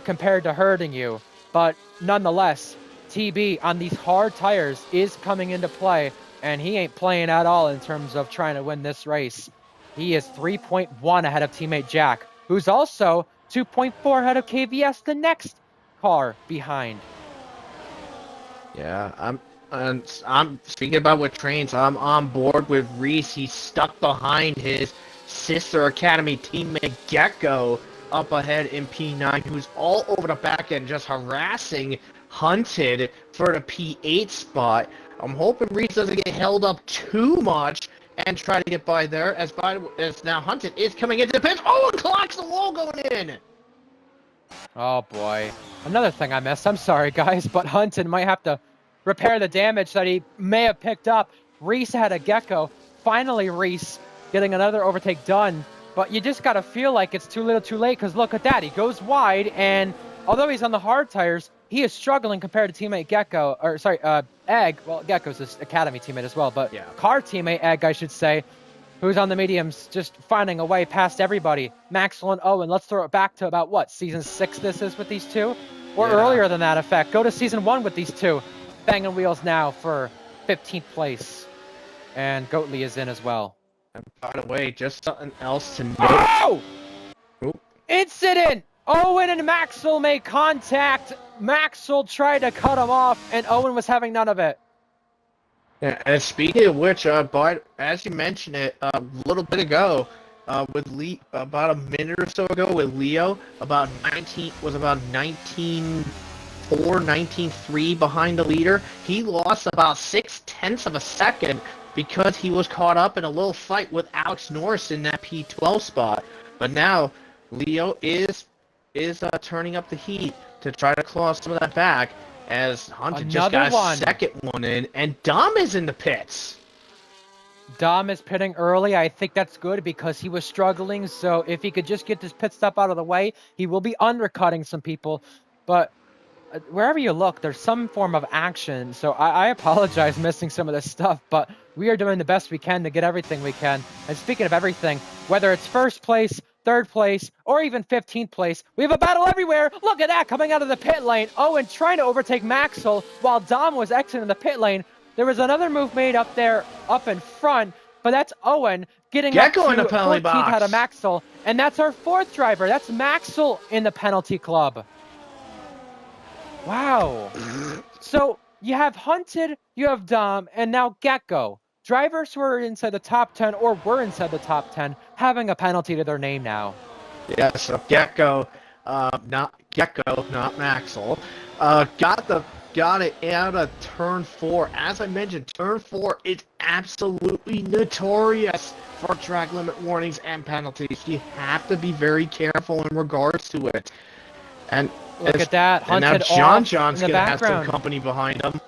compared to hurting you. But nonetheless, TB on these hard tires is coming into play, and he ain't playing at all in terms of trying to win this race. He is 3.1 ahead of teammate Jack, who's also 2.4 ahead of KVS, the next car behind. Yeah, I'm speaking about with trains. I'm on board with Reese. He's stuck behind his sister academy teammate Gecko up ahead in P9, who's all over the back end just harassing Hunted for the P8 spot. I'm hoping Reese doesn't get held up too much and try to get by there, as now Hunted is coming into the pit. Oh, and clocks the wall going in! Oh boy. Another thing I missed. I'm sorry, guys, but Hunted might have to repair the damage that he may have picked up. Reese had a Gecko. Finally, Reese getting another overtake done. But you just got to feel like it's too little too late, because look at that. He goes wide, and although he's on the hard tires, he is struggling compared to teammate Gecko, or sorry, Egg. Well, Gecko's his academy teammate as well, but Yeah. car teammate Egg, I should say, who's on the mediums, just finding a way past everybody. Maxwell and Owen. Let's throw it back to about what, season 6 this is with these two, or Yeah. earlier than that. In fact, go to season 1 with these two, banging wheels now for 15th place, and Goatley is in as well. And by the way, just something else to note. Oh! Oop. Incident! Owen and Maxwell made contact. Maxwell tried to cut him off, and Owen was having none of it. Yeah, and speaking of which, but as you mentioned it a little bit ago, with Lee, about a minute or so ago with Leo, about 19-4, 19-3 behind the leader. He lost about 0.6 of a second because he was caught up in a little fight with Alex Norris in that P12 spot. But now Leo is turning up the heat to try to claw some of that back, as Hunter just got a second one in, and Dom is in the pits. Dom is pitting early. I think that's good because he was struggling. So if he could just get this pit stop out of the way, he will be undercutting some people. But wherever you look, there's some form of action. So I apologize missing some of this stuff, but we are doing the best we can to get everything we can. And speaking of everything, whether it's first place, third place, or even 15th place, we have a battle everywhere. Look at that coming out of the pit lane. Owen trying to overtake Maxwell while Dom was exiting the pit lane. There was another move made up there, up in front, but that's Owen getting Gecko up in the to penalty 14th box. out of Maxwell. And that's our fourth driver. That's Maxwell in the penalty club. Wow. So you have Hunted, you have Dom, and now Gecko. Drivers who are inside the top 10 or were inside the top 10 having a penalty to their name now. Yeah, so Gecko, not Maxwell, got it out of turn 4. As I mentioned, turn 4 is absolutely notorious for track limit warnings and penalties. You have to be very careful in regards to it. And look at that, Hunted and now off John's in the gonna have background. some company behind him.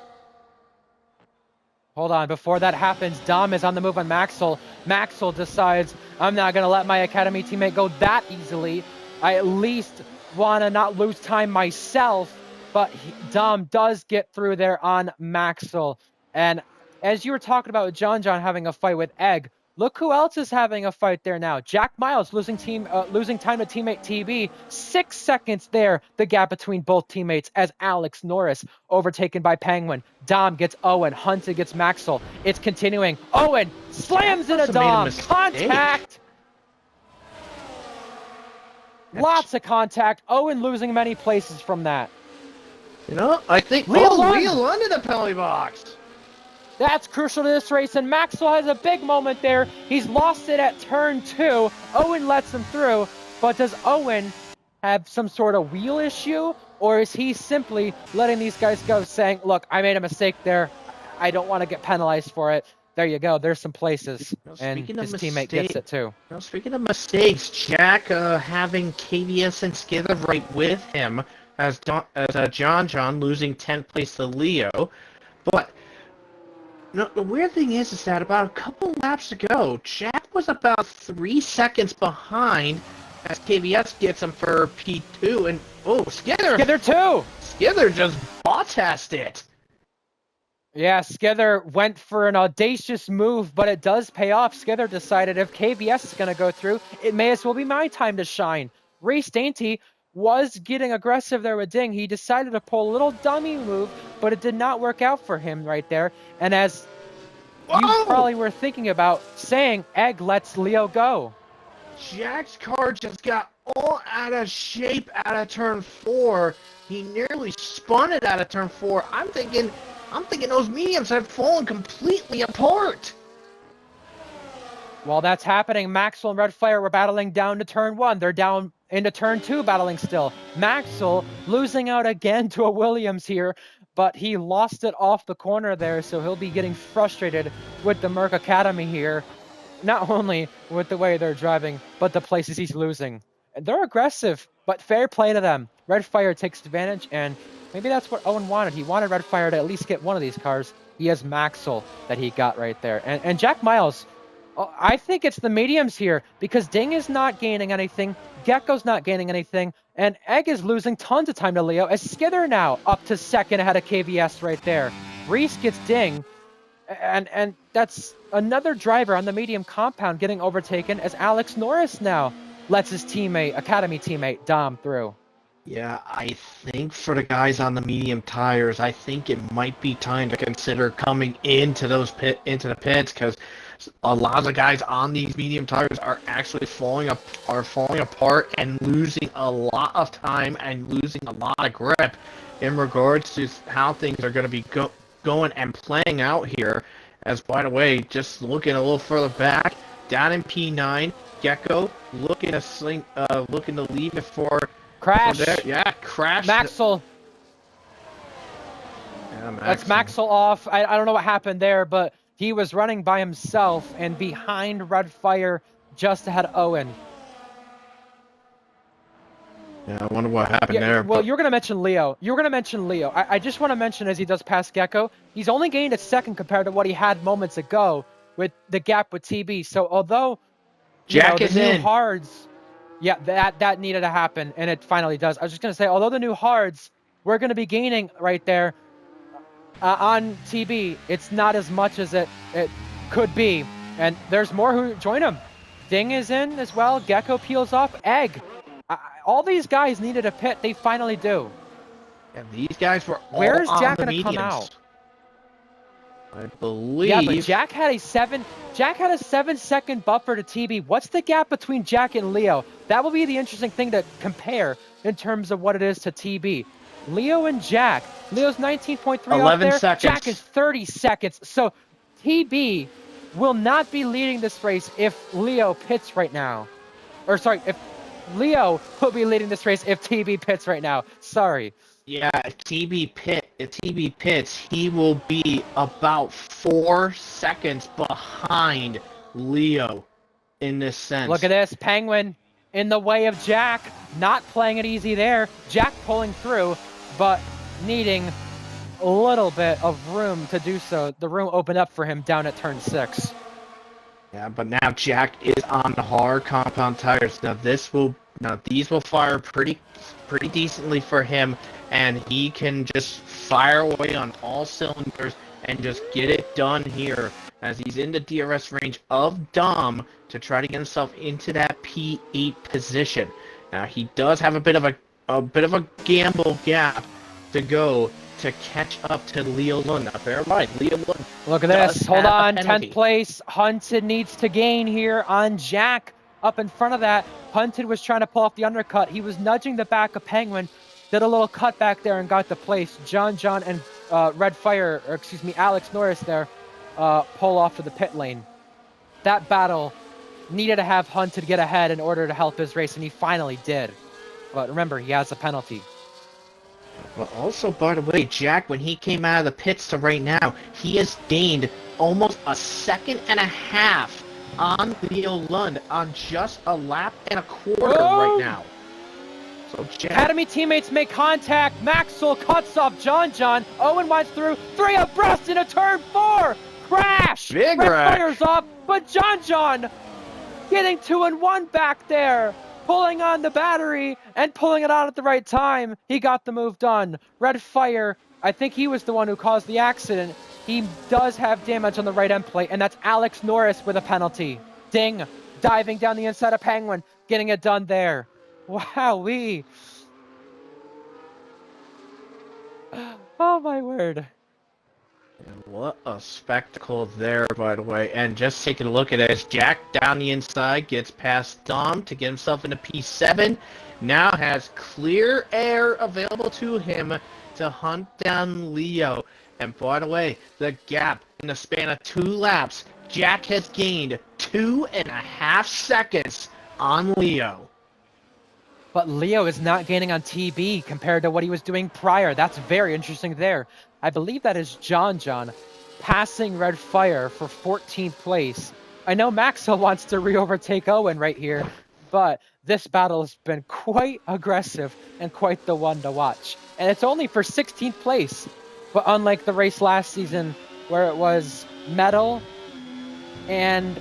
Hold on, before that happens, Dom is on the move on Maxwell. Maxwell decides, I'm not going to let my academy teammate go that easily. I at least want to not lose time myself. But Dom does get through there on Maxwell. And as you were talking about John having a fight with Egg, look who else is having a fight there now. Jack Miles losing time to teammate TB. 6 seconds there, the gap between both teammates as Alex Norris overtaken by Penguin. Dom gets Owen. Hunter gets Maxwell. It's continuing. Owen slams into Dom. Contact. Lots of contact. Owen losing many places from that. You know, I think Leo Lund in the penalty box. That's crucial to this race, and Maxwell has a big moment there. He's lost it at turn 2. Owen lets him through, but does Owen have some sort of wheel issue, or is he simply letting these guys go, saying, look, I made a mistake there. I don't want to get penalized for it. There you go. There's some places, and his teammate gets it too. Now, speaking of mistakes, Jack having KVS and Skither right with him, as John losing 10th place to Leo. But the weird thing is that about a couple laps ago, Jack was about 3 seconds behind as KVS gets him for P2, and Skither too! Skither just ball-test it! Yeah, Skither went for an audacious move, but it does pay off. Skither decided if KVS is going to go through, it may as well be my time to shine. Race Dainty was getting aggressive there with Ding. He decided to pull a little dummy move, but it did not work out for him right there. And as you probably were thinking about saying, Egg lets Leo go. Jack's car just got all out of shape out of turn 4. He nearly spun it out of turn 4. I'm thinking those mediums have fallen completely apart. While that's happening, Maxwell and Red Fire were battling down to turn 1. They're down into turn 2 battling still. Maxwell losing out again to a Williams here, but he lost it off the corner there, so he'll be getting frustrated with the Merc Academy here. Not only with the way they're driving, but the places he's losing. And they're aggressive, but fair play to them. Red Fire takes advantage, and maybe that's what Owen wanted. He wanted Red Fire to at least get one of these cars. He has Maxwell that he got right there. And Jack Miles, I think it's the mediums here because Ding is not gaining anything, Gecko's not gaining anything, and Egg is losing tons of time to Leo. As Skither now up to second ahead of KVS right there. Reese gets Ding, and that's another driver on the medium compound getting overtaken as Alex Norris now lets his teammate, academy teammate, Dom through. Yeah, I think for the guys on the medium tires, I think it might be time to consider coming into the pits because a lot of the guys on these medium tires are actually falling apart and losing a lot of time and losing a lot of grip in regards to how things are going to be going and playing out here. As by the way, just looking a little further back, down in P9, Gecko looking to leave it for. Crash. Yeah, crash. Maxwell. Yeah, That's Maxwell off. I don't know what happened there, but he was running by himself and behind Red Fire just ahead of Owen. Yeah, I wonder what happened there. Well, you're going to mention Leo. I just want to mention as he does pass Gecko, he's only gained a second compared to what he had moments ago with the gap with TB. So although Jack is in. Hards, yeah, that needed to happen, and it finally does. I was just going to say, although the new hards, we're going to be gaining right there on TB. It's not as much as it could be, and there's more who join him. Ding is in as well. Gecko peels off. Egg. All these guys needed a pit. They finally do. And these guys were all Where's on Jack the going to come mediums. out? I believe. Yeah, but Jack had a 7-second buffer to TB. What's the gap between Jack and Leo? That will be the interesting thing to compare in terms of what it is to TB. Leo and Jack. Leo's 19.3 off there. Seconds. Jack is 30 seconds. So TB will not be leading this race if Leo pits right now. Or sorry, if Leo will be leading this race if TB pits right now. Sorry. Yeah, if TB pits, he will be about 4 seconds behind Leo in this sense. Look at this. Penguin in the way of Jack. Not playing it easy there. Jack pulling through, but needing a little bit of room to do so. The room opened up for him down at turn 6. Yeah, but now Jack is on the hard compound tires. Now these will fire pretty decently for him, and he can just fire away on all cylinders and just get it done here as he's in the DRS range of Dom to try to get himself into that P8 position. Now he does have a bit of a gamble gap to go to catch up to Leo Lund. Now bear in mind, Leo Lund. Look at this. Hold on. 10th place. Hunted needs to gain here on Jack. Up in front of that, Hunted was trying to pull off the undercut. He was nudging the back of Penguin, did a little cut back there and got the place. John and Alex Norris there pull off to the pit lane. That battle needed to have Hunted get ahead in order to help his race, and he finally did. But remember, he has a penalty. But also, by the way, Jack, when he came out of the pits to right now, he has gained almost a second and a half on Leo Lund on just a lap and a quarter right now. So Jack... Academy teammates make contact. Maxwell cuts off John. Owen winds through. 3 abreast into turn 4. Crash. Big Red wreck. Fire's off, but John getting 2 and 1 back there. Pulling on the battery and pulling it out at the right time. He got the move done. Red Fire, I think he was the one who caused the accident. He does have damage on the right end plate, and that's Alex Norris with a penalty. Ding, diving down the inside of Penguin, getting it done there. Wowee. Oh my word. And what a spectacle there, by the way. And just taking a look at it, as Jack down the inside gets past Dom to get himself into P7. Now has clear air available to him to hunt down Leo. And by the way, the gap in the span of 2 laps, Jack has gained 2.5 seconds on Leo. But Leo is not gaining on TB compared to what he was doing prior. That's very interesting there. I believe that is John passing Red Fire for 14th place. I know Maxwell wants to re-overtake Owen right here, but this battle has been quite aggressive and quite the one to watch. And it's only for 16th place. But unlike the race last season where it was Metal and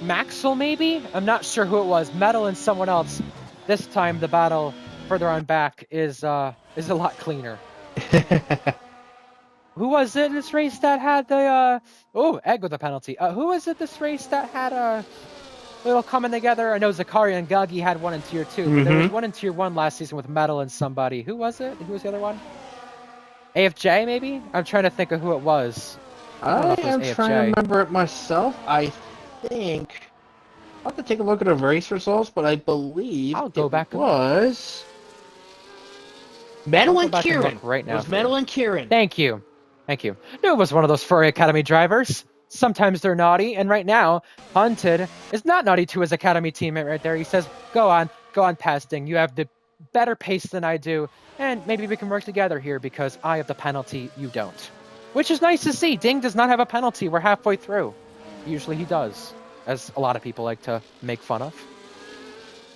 Maxwell, maybe? I'm not sure who it was. Metal and someone else. This time, the battle further on back is a lot cleaner. Who was it this race that had the Egg with a penalty? Who was it this race that had a little coming together? I know Zakaria and Gagi had one in tier 2, but there was one in tier 1 last season with Metal and somebody. Who was it? Who was the other one? AFJ maybe? I'm trying to think of who it was. I am trying to remember it myself. I think I'll have to take a look at the race results, but I believe I'll go back was Metal and Kieran. Right now. It was Metal and Kieran. Thank you. Knew it was one of those Furry Academy drivers. Sometimes they're naughty, and right now, Hunted is not naughty to his Academy teammate right there. He says, go on past Ding. You have the better pace than I do, and maybe we can work together here because I have the penalty, you don't. Which is nice to see. Ding does not have a penalty. We're halfway through. Usually he does, as a lot of people like to make fun of.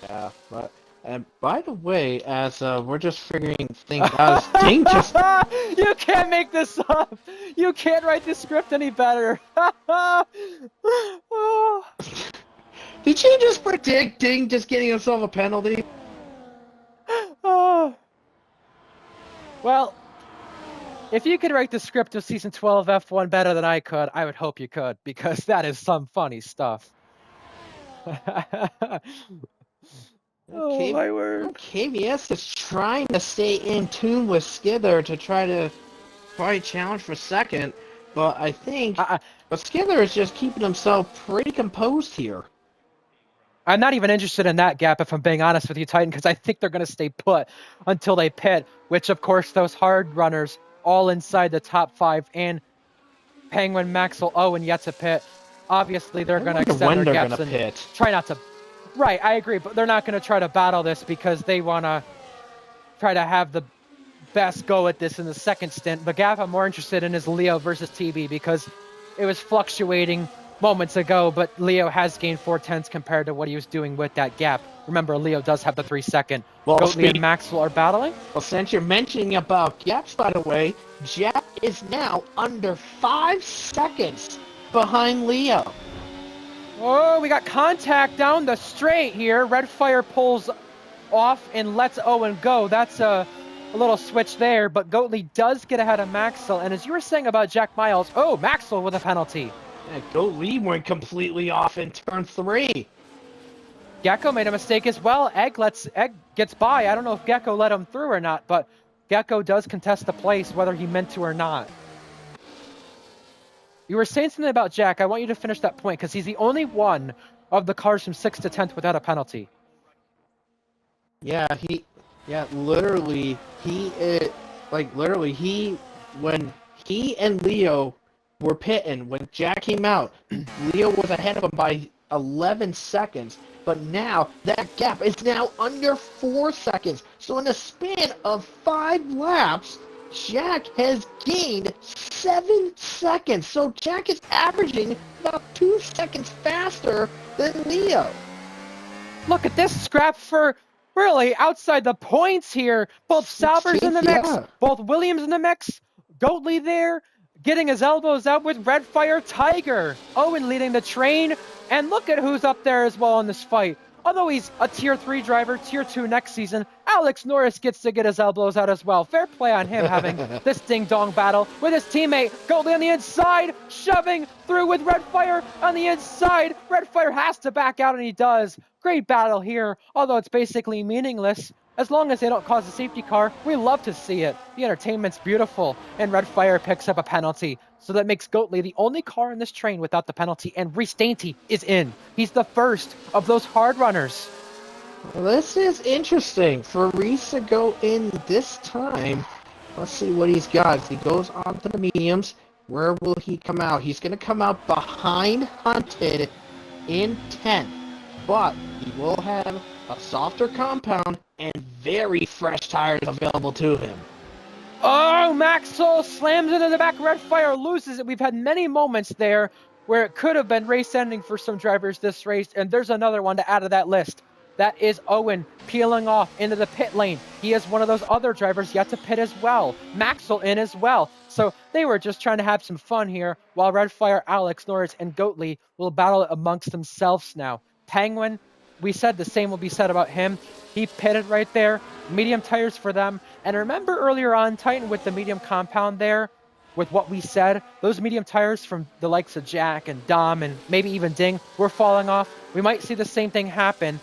Yeah, but... And by the way, as we're just figuring things out, Ding just... You can't make this up! You can't write the script any better! Did you just predict Ding just getting himself a penalty? Well, if you could write the script of Season 12 F1 better than I could, I would hope you could, because that is some funny stuff. Oh my word. KVS is trying to stay in tune with Skither to try to challenge for second, but I think but Skither is just keeping himself pretty composed here. I'm not even interested in that gap, if I'm being honest with you, Titan, because I think they're going to stay put until they pit, which, of course, those hard runners all inside the top 5, and Penguin, Maxwell, Owen yet to pit. Obviously, they're going to extend their gaps and try not to... Right, I agree, but they're not going to try to battle this because they want to try to have the best go at this in the second stint. The gap I'm more interested in is Leo versus TB because it was fluctuating moments ago, but Leo has gained 4/10 compared to what he was doing with that gap. Remember, Leo does have the 3-second. Goatley and Maxwell are battling. Well, since you're mentioning about gaps, by the way, Jack is now under 5 seconds behind Leo. Oh, we got contact down the straight here. Redfire pulls off and lets Owen go. That's a little switch there, but Goatley does get ahead of Maxwell. And as you were saying about Jack Miles, Maxwell with a penalty. Yeah, Goatley went completely off in turn 3. Gecko made a mistake as well. Egg gets by. I don't know if Gecko let him through or not, but Gecko does contest the place whether he meant to or not. You were saying something about Jack. I want you to finish that point because he's the only one of the cars from 6th to 10th without a penalty. Yeah, literally, when he and Leo were pitting, when Jack came out, Leo was ahead of him by 11 seconds, but now that gap is now under 4 seconds. So in a span of 5 laps, Jack has gained 7 seconds. So Jack is averaging about 2 seconds faster than Leo. Look at this scrap for really outside the points here. Both Salvers in the mix, both Williams in the mix, Goatley there, getting his elbows out with Redfire Tiger. Owen leading the train, and look at who's up there as well in this fight. Although he's a Tier 3 driver, Tier 2 next season, Alex Norris gets to get his elbows out as well. Fair play on him having this ding-dong battle with his teammate, Goatley on the inside, shoving through with Redfire on the inside. Redfire has to back out, and he does. Great battle here, although it's basically meaningless. As long as they don't cause a safety car, we love to see it. The entertainment's beautiful, and Redfire picks up a penalty. So that makes Goatley the only car in this train without the penalty, and Reese Dainty is in. He's the first of those hard runners. Well, this is interesting for Reese to go in this time. Let's see what he's got. If he goes on to the mediums, where will he come out? He's going to come out behind Hunted in 10th, but he will have a softer compound and very fresh tires available to him. Oh, Maxwell slams into the back. Redfire loses it. We've had many moments there where it could have been race ending for some drivers this race, and there's another one to add to that list. That is Owen peeling off into the pit lane. He is one of those other drivers yet to pit as well. Maxwell in as well. So they were just trying to have some fun here while Redfire, Alex Norris, and Goatley will battle amongst themselves now. Penguin, we said the same will be said about him. He pitted right there. Medium tires for them. And remember earlier on, Titan, with the medium compound there, with what we said, those medium tires from the likes of Jack and Dom and maybe even Ding were falling off. We might see the same thing happen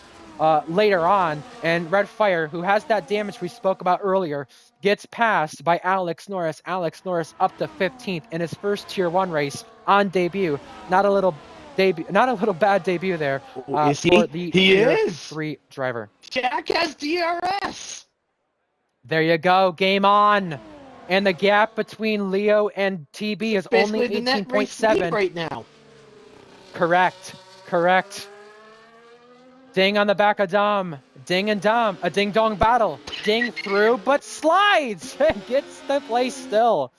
later on. And Redfire, who has that damage we spoke about earlier, gets passed by Alex Norris. Alex Norris up to 15th in his first Tier 1 race on debut. Not a little bad debut there Is he? for the He Tier is. 3 driver. Jack has DRS. There you go. Game on. And the gap between Leo and TB is only 18.7 right now. Correct. Ding on the back of Dom. Ding and Dom. A ding-dong battle. Ding through, but slides. Gets the place still.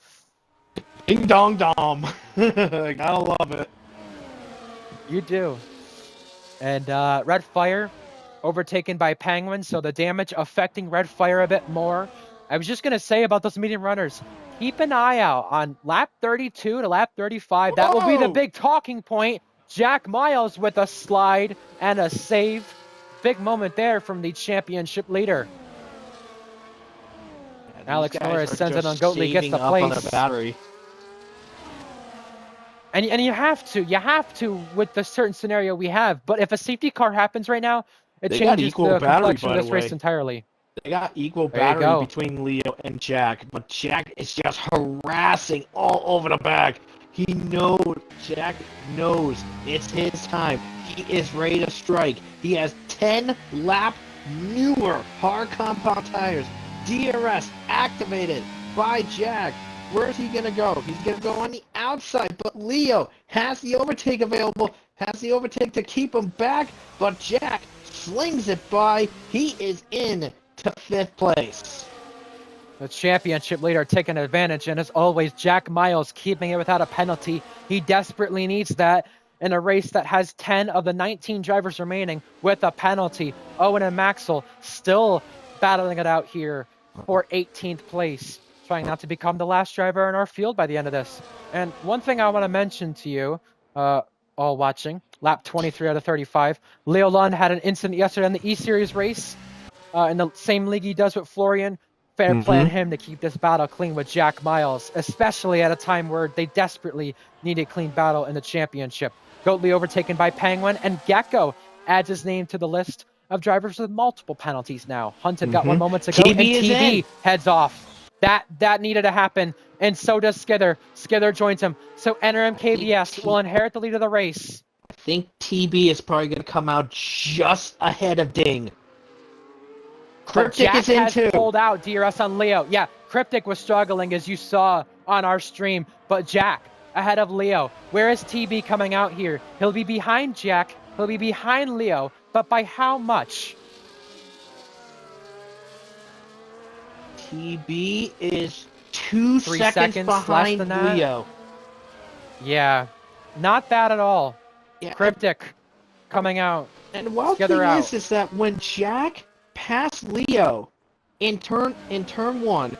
Ding dong dom. Gotta love it. You do. And Redfire overtaken by Penguin, so the damage affecting Redfire a bit more. I was just going to say about those medium runners, keep an eye out on lap 32 to lap 35. That will be the big talking point. Jack Miles with a slide and a save. Big moment there from the championship leader. Alex Norris sends it on Goatley, gets the place. And you have to with the certain scenario we have. But if a safety car happens right now, it changes the complexion of this race entirely. They got equal battery between Leo and Jack, but Jack is just harassing all over the back. Jack knows it's his time. He is ready to strike. He has 10 lap newer hard compound tires. DRS activated by Jack. Where's he going to go? He's going to go on the outside, but Leo has the overtake available, has the overtake to keep him back, but Jack slings it by. He is in to 5th place. The championship leader taking advantage, and as always, Jack Miles keeping it without a penalty. He desperately needs that in a race that has 10 of the 19 drivers remaining with a penalty. Owen and Maxwell still battling it out here for 18th place, trying not to become the last driver in our field by the end of this. And one thing I want to mention to you, all watching, lap 23 out of 35, Leo Lund had an incident yesterday in the E-Series race. In the same league he does with Florian. Fair play on him to keep this battle clean with Jack Miles, especially at a time where they desperately need a clean battle in the championship. Goatley overtaken by Penguin, and Gecko adds his name to the list of drivers with multiple penalties now. Hunted got one moment to go, and TB heads off. That needed to happen, and so does Skither. Skither joins him. So NRM KBS will inherit the lead of the race. I think TB is probably going to come out just ahead of Ding. Cryptic has pulled out DRS on Leo. Yeah, Cryptic was struggling, as you saw on our stream, but Jack ahead of Leo. Where is TB coming out here? He'll be behind Jack. He'll be behind Leo, but by how much? TB is 2 seconds behind Leo. Yeah, not bad at all. Yeah, Cryptic coming out. And wild thing is that when Jack passed Leo in turn 1,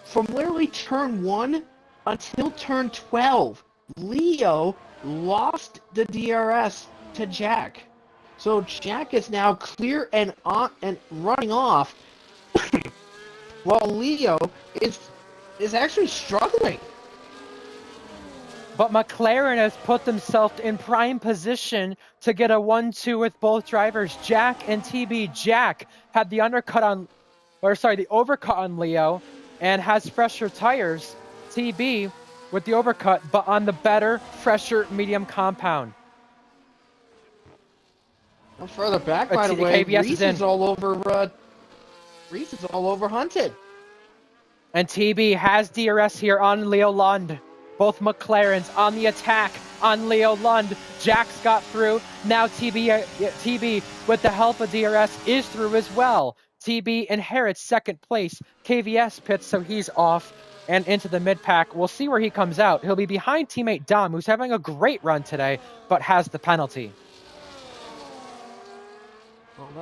from literally turn 1 until turn 12, Leo lost the DRS to Jack. So Jack is now clear and on and running off, while Leo is actually struggling. But McLaren has put themselves in prime position to get a 1-2 with both drivers, Jack and TB. Jack had the overcut on Leo and has fresher tires. TB with the overcut, but on the better, fresher medium compound. Well, further back, by the way, Reese is all over Hunted. And TB has DRS here on Leo Lund. Both McLarens on the attack on Leo Lund. Jack's got through. Now TB, with the help of DRS, is through as well. TB inherits 2nd place. KVS pits, so he's off and into the mid-pack. We'll see where he comes out. He'll be behind teammate Dom, who's having a great run today, but has the penalty.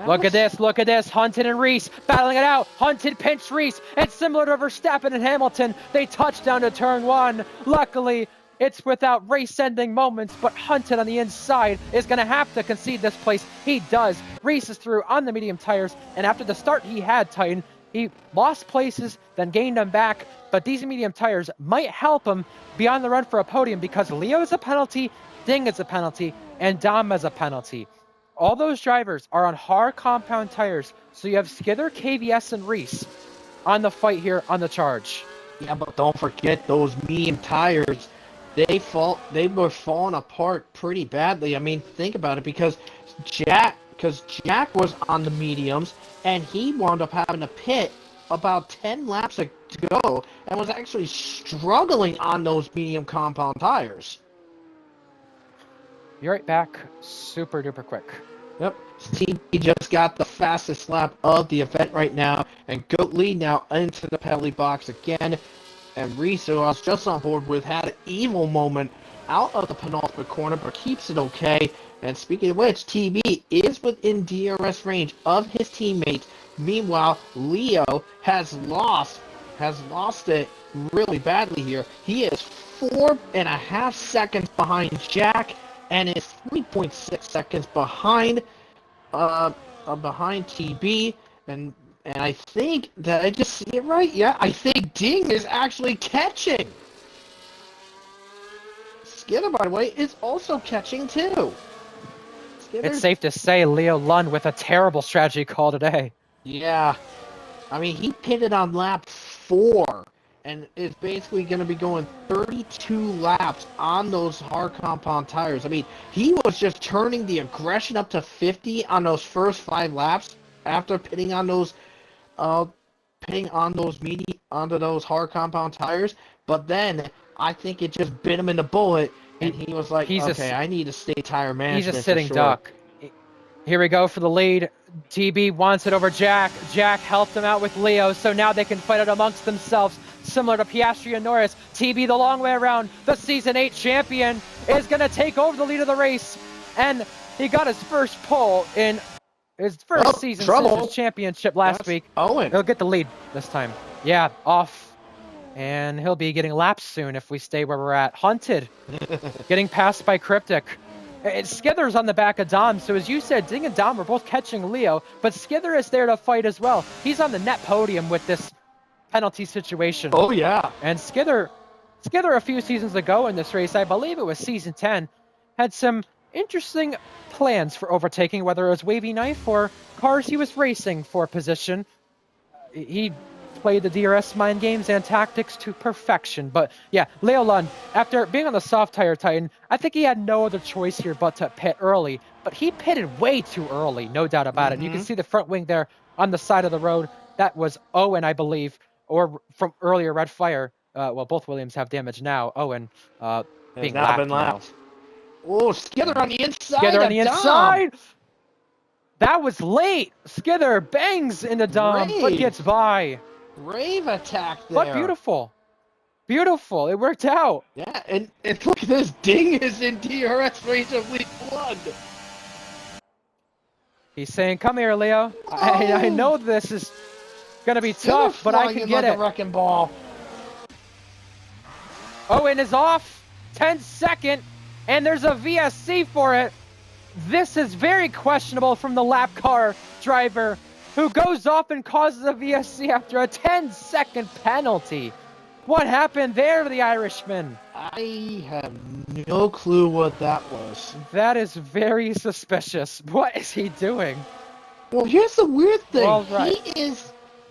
Look at this, look at this. Hunted and Reese battling it out. Hunted pinched Reese. It's similar to Verstappen and Hamilton. They touch down to turn one. Luckily, it's without race-ending moments, but Hunted on the inside is going to have to concede this place. He does. Reese is through on the medium tires, and after the start he had, Titan, he lost places, then gained them back, but these medium tires might help him be on the run for a podium because Leo is a penalty, Ding is a penalty, and Dom is a penalty. All those drivers are on hard compound tires, so you have Skither, KVS, and Reese on the fight here on the charge. Yeah, but don't forget those medium tires. They were falling apart pretty badly. I mean, think about it, because Jack was on the mediums, and he wound up having to pit about 10 laps to go, and was actually struggling on those medium compound tires. You're right back, super duper quick. Yep, Steve just got the fastest lap of the event right now, and Goatley now into the penalty box again. And Reese, who I was just on board with, had an evil moment out of the penultimate corner, but keeps it okay. And speaking of which, TB is within DRS range of his teammates. Meanwhile, Leo has lost it really badly here. He is 4.5 seconds behind Jack, and is 3.6 seconds behind TB, and I think that I just see it right. Yeah, I think Ding is actually catching. Skidder, by the way, is also catching too. It's safe to say Leo Lund with a terrible strategy call today. Yeah, I mean, he pitted on lap 4. And is basically going to be going 32 laps on those hard compound tires. I mean, he was just turning the aggression up to 50 on those first 5 laps after pitting on those onto those hard compound tires. But then I think it just bit him in the bullet, and he was like, "Okay, I need to stay tire management." He's a sitting duck. Here we go for the lead. TB wants it over Jack. Jack helped him out with Leo, so now they can fight it amongst themselves. Similar to Piastri and Norris, TB the long way around, the Season 8 champion, is going to take over the lead of the race. And he got his first pole in his first season since his championship last week. Owen. He'll get the lead this time. Yeah, off. And he'll be getting laps soon if we stay where we're at. Hunted, getting passed by Cryptic. Skither's on the back of Dom, so as you said, Ding and Dom are both catching Leo, but Skither is there to fight as well. He's on the net podium with this penalty situation. Oh, yeah. And Skither a few seasons ago in this race, I believe it was season 10, had some interesting plans for overtaking, whether it was wavy knife or cars he was racing for position. He played the DRS mind games and tactics to perfection. But yeah, Leo Lund, after being on the soft tire Titan, I think he had no other choice here but to pit early. But he pitted way too early, no doubt about it. You can see the front wing there on the side of the road. That was Owen, I believe, or from earlier Red Fire. Well, both Williams have damage now. Owen being lapped now. Oh, Skither on the inside. Skither on the inside. That was late. Skither bangs into Dom, but gets by. Brave attack there. But beautiful. Beautiful. It worked out. Yeah, and look at this. Ding is in DRS range of Leo Lund. He's saying, come here, Leo. I know this is going to be tough, but I can get it. A wrecking ball. Owen is off. 10-second. And there's a VSC for it. This is very questionable from the lap car driver, who goes off and causes a VSC after a 10-second penalty. What happened there to the Irishman? I have no clue what that was. That is very suspicious. What is he doing? Well, here's the weird thing. Well, right.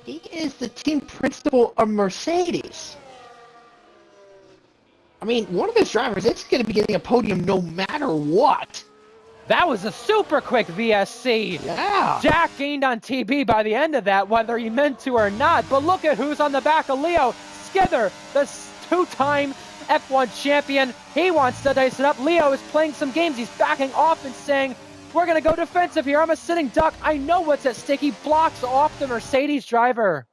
He is the team principal of Mercedes. I mean, one of his drivers is going to be getting a podium no matter what. That was a super quick VSC. Yeah. Jack gained on TB by the end of that, whether he meant to or not. But look at who's on the back of Leo. Skither, the two-time F1 champion. He wants to dice it up. Leo is playing some games. He's backing off and saying, we're going to go defensive here. I'm a sitting duck. I know what's at stake. He blocks off the Mercedes driver.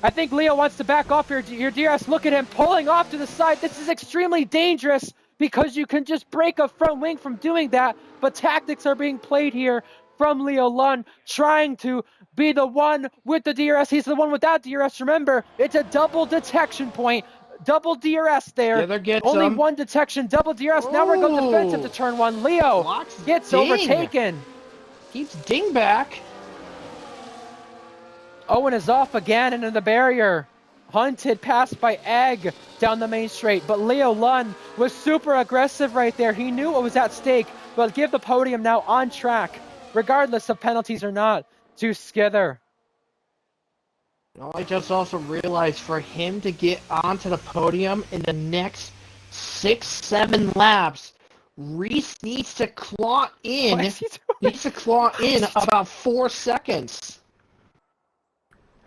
I think Leo wants to back off your DRS. Look at him pulling off to the side. This is extremely dangerous. because you can just break a front wing from doing that, but tactics are being played here from Leo Lund, trying to be the one with the DRS. He's the one without DRS. Remember, it's a double detection point. Double DRS there. The other gets Only him. one detection, double DRS. Now we're going defensive to turn one. Leo Blocks gets Ding. overtaken. Keeps Ding back. Owen is off again into the barrier. Hunted past by Egg down the main straight, but Leo Lund was super aggressive right there. He knew what was at stake, but give the podium now on track, regardless of penalties or not, to Skither. I just also realized for him to get onto the podium in the next 6-7 laps, Reese needs to claw in. Needs to claw in about 4 seconds.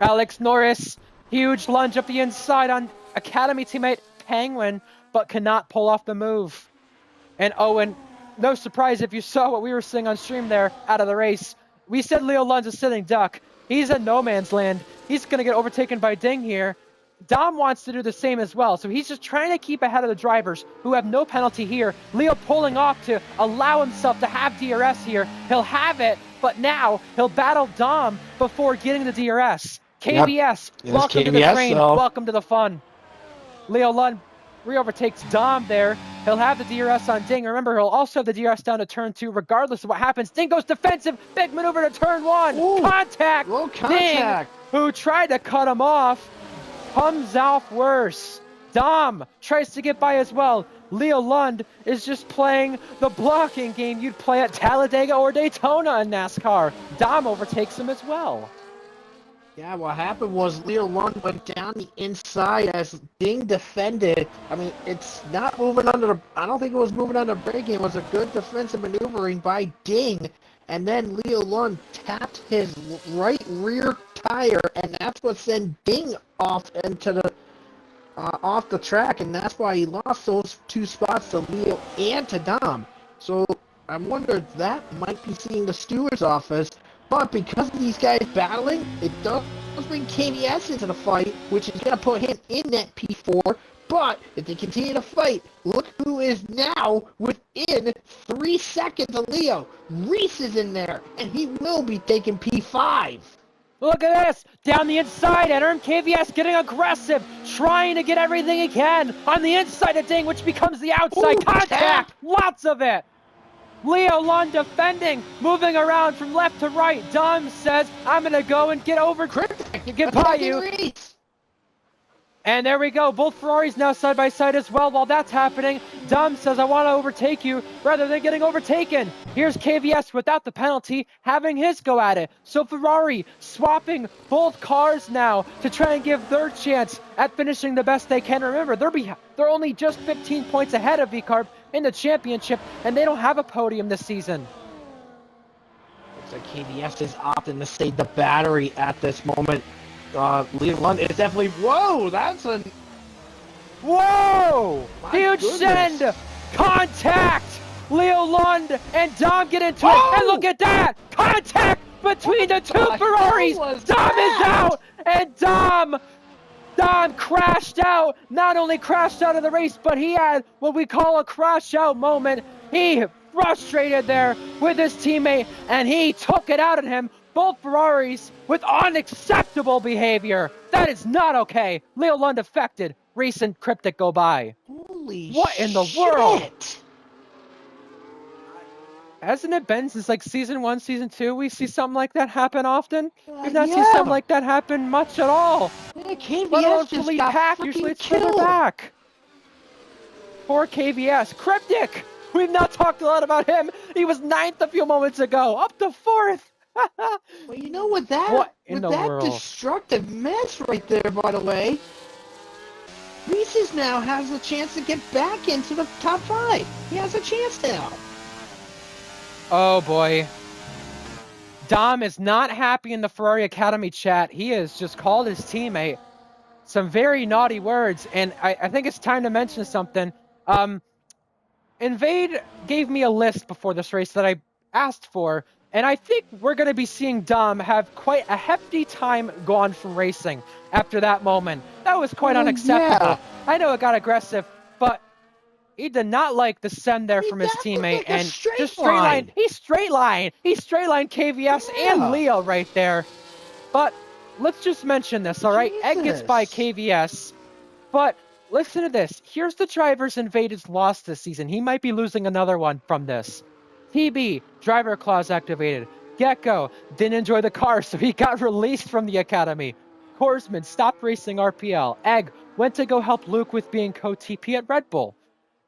Alex Norris, huge lunge up the inside on Academy teammate Penguin, but cannot pull off the move. And Owen, no surprise if you saw what we were seeing on stream there out of the race. We said Leo Lund's a sitting duck. He's in no man's land. He's going to get overtaken by Ding here. Dom wants to do the same as well, so he's just trying to keep ahead of the drivers who have no penalty here. Leo pulling off to allow himself to have DRS here. He'll have it, but now he'll battle Dom before getting the DRS. KBS, yep. Welcome to the train, welcome to the fun. Leo Lund re-overtakes Dom there. He'll have the DRS on Ding. Remember, he'll also have the DRS down to turn 2 regardless of what happens. Ding goes defensive, big maneuver to turn 1. Ooh, contact. Ding, who tried to cut him off, comes off worse. Dom tries to get by as well. Leo Lund is just playing the blocking game you'd play at Talladega or Daytona in NASCAR. Dom overtakes him as well. Yeah, what happened was Leo Lund went down the inside as Ding defended. I mean, it's not moving under the... I don't think it was moving under braking. It was a good defensive maneuvering by Ding. And then Leo Lund tapped his right rear tire, and that's what sent Ding off into the... off the track, and that's why he lost those 2 spots to Leo and to Dom. So I wonder if that might be seeing the steward's office. But because of these guys battling, it does bring KBS into the fight, which is going to put him in that P4. But if they continue to fight, look who is now within 3 seconds of Leo. Reese is in there, and he will be taking P5. Look at this! Down the inside, and KVS getting aggressive, trying to get everything he can on the inside of Ding, which becomes the outside. Ooh, contact! tap. Lots of it! Leo Lund defending, moving around from left to right. Dom says, I'm going to go and get over to get by you. Reese. And there we go. Both Ferraris now side by side as well. While that's happening, Dom says, I want to overtake you rather than getting overtaken. Here's KVS without the penalty, having his go at it. So Ferrari swapping both cars now to try and give their chance at finishing the best they can. Remember, they're only just 15 points ahead of VCARB in the championship, and they don't have a podium this season. Looks like KVS is opting to save the battery at this moment. Leo Lund is definitely... Whoa, that's a... Whoa! My Huge goodness. send! Contact! Leo Lund and Dom get into it, and look at that! Contact between the 2 Ferraris! Dom is out! And Dom crashed out! Not only crashed out of the race, but he had what we call a crash out moment. He frustrated there with his teammate, and he took it out at him. Both Ferraris with unacceptable behavior. That is not okay. Leo Lund affected. Recent cryptic go by. Holy What in the world? Hasn't it been since like season 1, season 2? We see something like that happen often. We've not seen something like that happen much at all. Yeah, KVS Let alone just fully got packed. Usually it's further killed. back. Poor KVS. Cryptic. We've not talked a lot about him. He was 9th a few moments ago. Up to 4th. Well, you know what that... What in with the that world? destructive mess right there, by the way, Reese's now has a chance to get back into the top 5. He has a chance now. Oh boy. Dom is not happy in the Ferrari Academy chat. He has just called his teammate some very naughty words, and I think it's time to mention something. Invade gave me a list before this race that I asked for, and I think we're going to be seeing Dom have quite a hefty time gone from racing after that moment. That was quite unacceptable. Yeah. I know it got aggressive, but He did not like the send there from his That teammate, looked like a and straight just line. He straight line KVS and Yeah. Leo right there. But let's just mention this, all right? Egg gets by Jesus. KVS, but listen to this. Here's the drivers Invaded's lost this season. He might be losing another one from this. TB, driver clause activated. Gecko didn't enjoy the car, so he got released from the academy. Korsman stopped racing RPL. Egg went to go help Luke with being co-TP at Red Bull.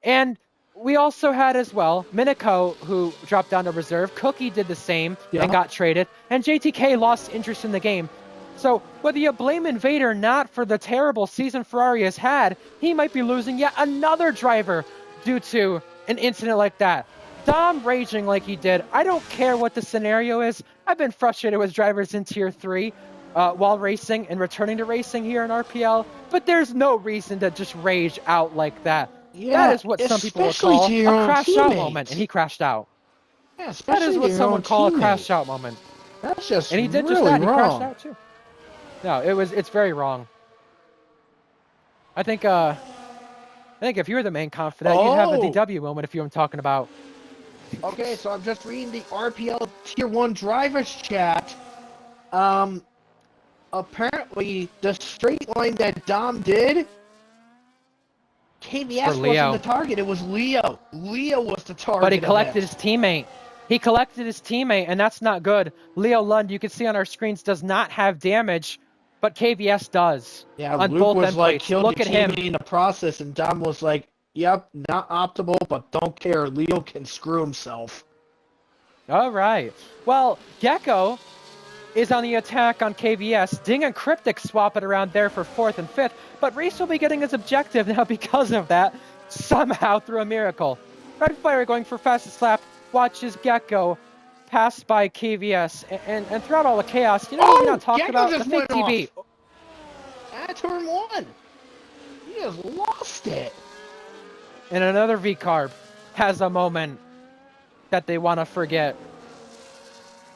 And we also had as well Miniko, who dropped down to reserve. Cookie did the same and got traded. And JTK lost interest in the game. So whether you blame Invader or not for the terrible season Ferrari has had, he might be losing yet another driver due to an incident like that. Dom raging like he did. I don't care what the scenario is. I've been frustrated with drivers in Tier 3 while racing and returning to racing here in RPL, but there's no reason to just rage out like that. Yeah, That is what some people would call to your a own crash out teammates. moment, and he crashed out. Yeah, That especially is what to some your would own call a crash teammate. out moment. That's just And he did really just that. wrong. He crashed out too. No, it's very wrong. I think if you were the main conf for that, you'd have a DW moment if you were talking about. Okay, so I'm just reading the RPL Tier 1 drivers chat. Apparently the straight line that Dom did, KVS wasn't the target, it was Leo. Leo was the target. But he collected his teammate. He collected his teammate, and that's not good. Leo Lund, you can see on our screens, does not have damage, but KVS does. Yeah, on Luke both was end like, plates. killed Look your at him. teammate in the process, and Dom was like, yep, not optimal, but don't care. Leo can screw himself. All right. Well, Gecko is on the attack on KVS. Ding and Cryptic swap it around there for 4th and 5th, but Reese will be getting his objective now because of that, somehow through a miracle. Red Fire going for fastest lap, watches Gecko pass by KVS, and throughout all the chaos, you know, we not talked about the fake TV. At turn 1. He just lost it. And another V-Carb has a moment that they want to forget.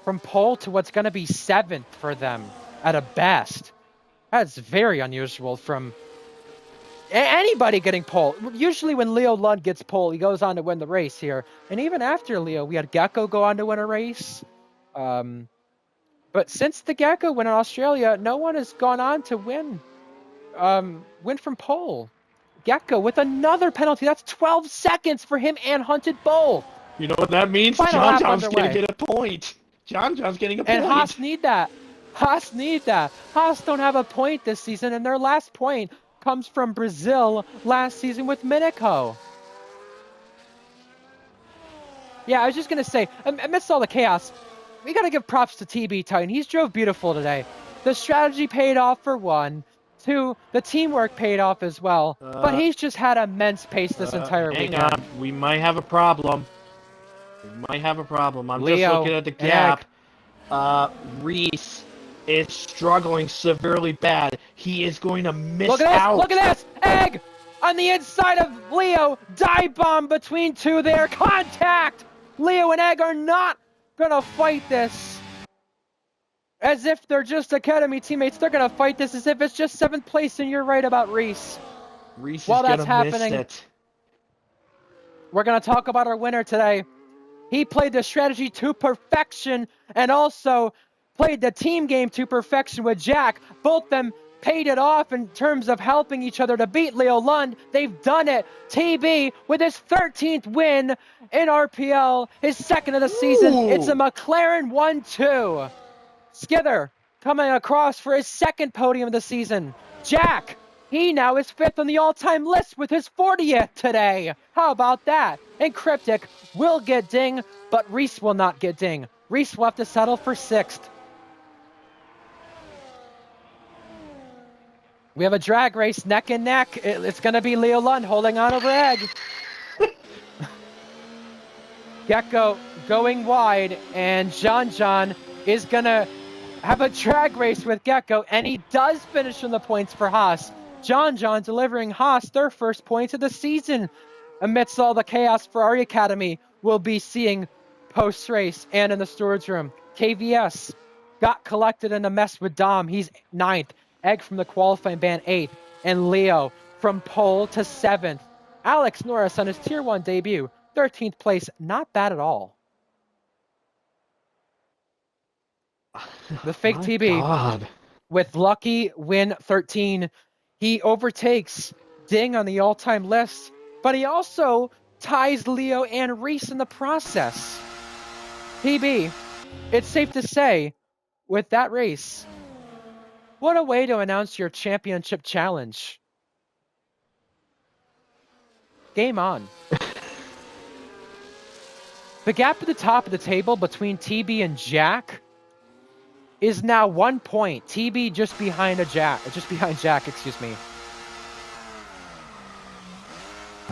From pole to what's going to be 7th for them at a best. That's very unusual from anybody getting pole. Usually when Leo Lund gets pole, he goes on to win the race here. And even after Leo, we had Gecko go on to win a race. But since the Gecko win in Australia, no one has gone on to win from pole. Gecko with another penalty. That's 12 seconds for him and Hunted both. You know what that means? John John's going to get a point. John's getting a point. And Haas need that. Haas don't have a point this season, and their last point comes from Brazil last season with Miniko. Yeah, I was just going to say, amidst all the chaos, we got to give props to TB Titan. He's drove beautiful today. The strategy paid off for 1. 2, the teamwork paid off as well. But he's just had immense pace this entire weekend. Hang on. We might have a problem. I'm just looking at the gap. Reese is struggling severely bad. He is going to miss out. Look at this! Egg! On the inside of Leo! Dive bomb between 2 there! Contact! Leo and Egg are not gonna fight this as if they're just academy teammates. They're gonna fight this as if it's just 7th place, and you're right about Reese. While that's happening, we're gonna talk about our winner today. He played the strategy to perfection and also played the team game to perfection with Jack. Both of them paid it off in terms of helping each other to beat Leo Lund. They've done it. TB with his 13th win in RPL, his 2nd of the season. It's a McLaren 1-2. Skither coming across for his 2nd podium of the season. Jack, he now is 5th on the all-time list with his 40th today. How about that? And Cryptic will get ding, but Reese will not get ding. Reese will have to settle for 6th. We have a drag race neck and neck. It's going to be Leo Lund holding on over Egg. Gecko going wide, and John is going to have a drag race with Gecko, and he does finish in the points for Haas. John delivering Haas their first points of the season. Amidst all the chaos, Ferrari Academy will be seeing post-race and in the storage room. KVS got collected in a mess with Dom. He's 9th. Egg from the qualifying ban 8th. And Leo from pole to 7th Alex Norris on his Tier 1 debut, 13th place, not bad at all. The fake My TB God. with lucky win 13, he overtakes Ding on the all-time list, but he also ties Leo and Reese in the process. TB, it's safe to say, with that race, what a way to announce your championship challenge. Game on. The gap at the top of the table between TB and Jack is now 1 point. TB just behind Jack, excuse me.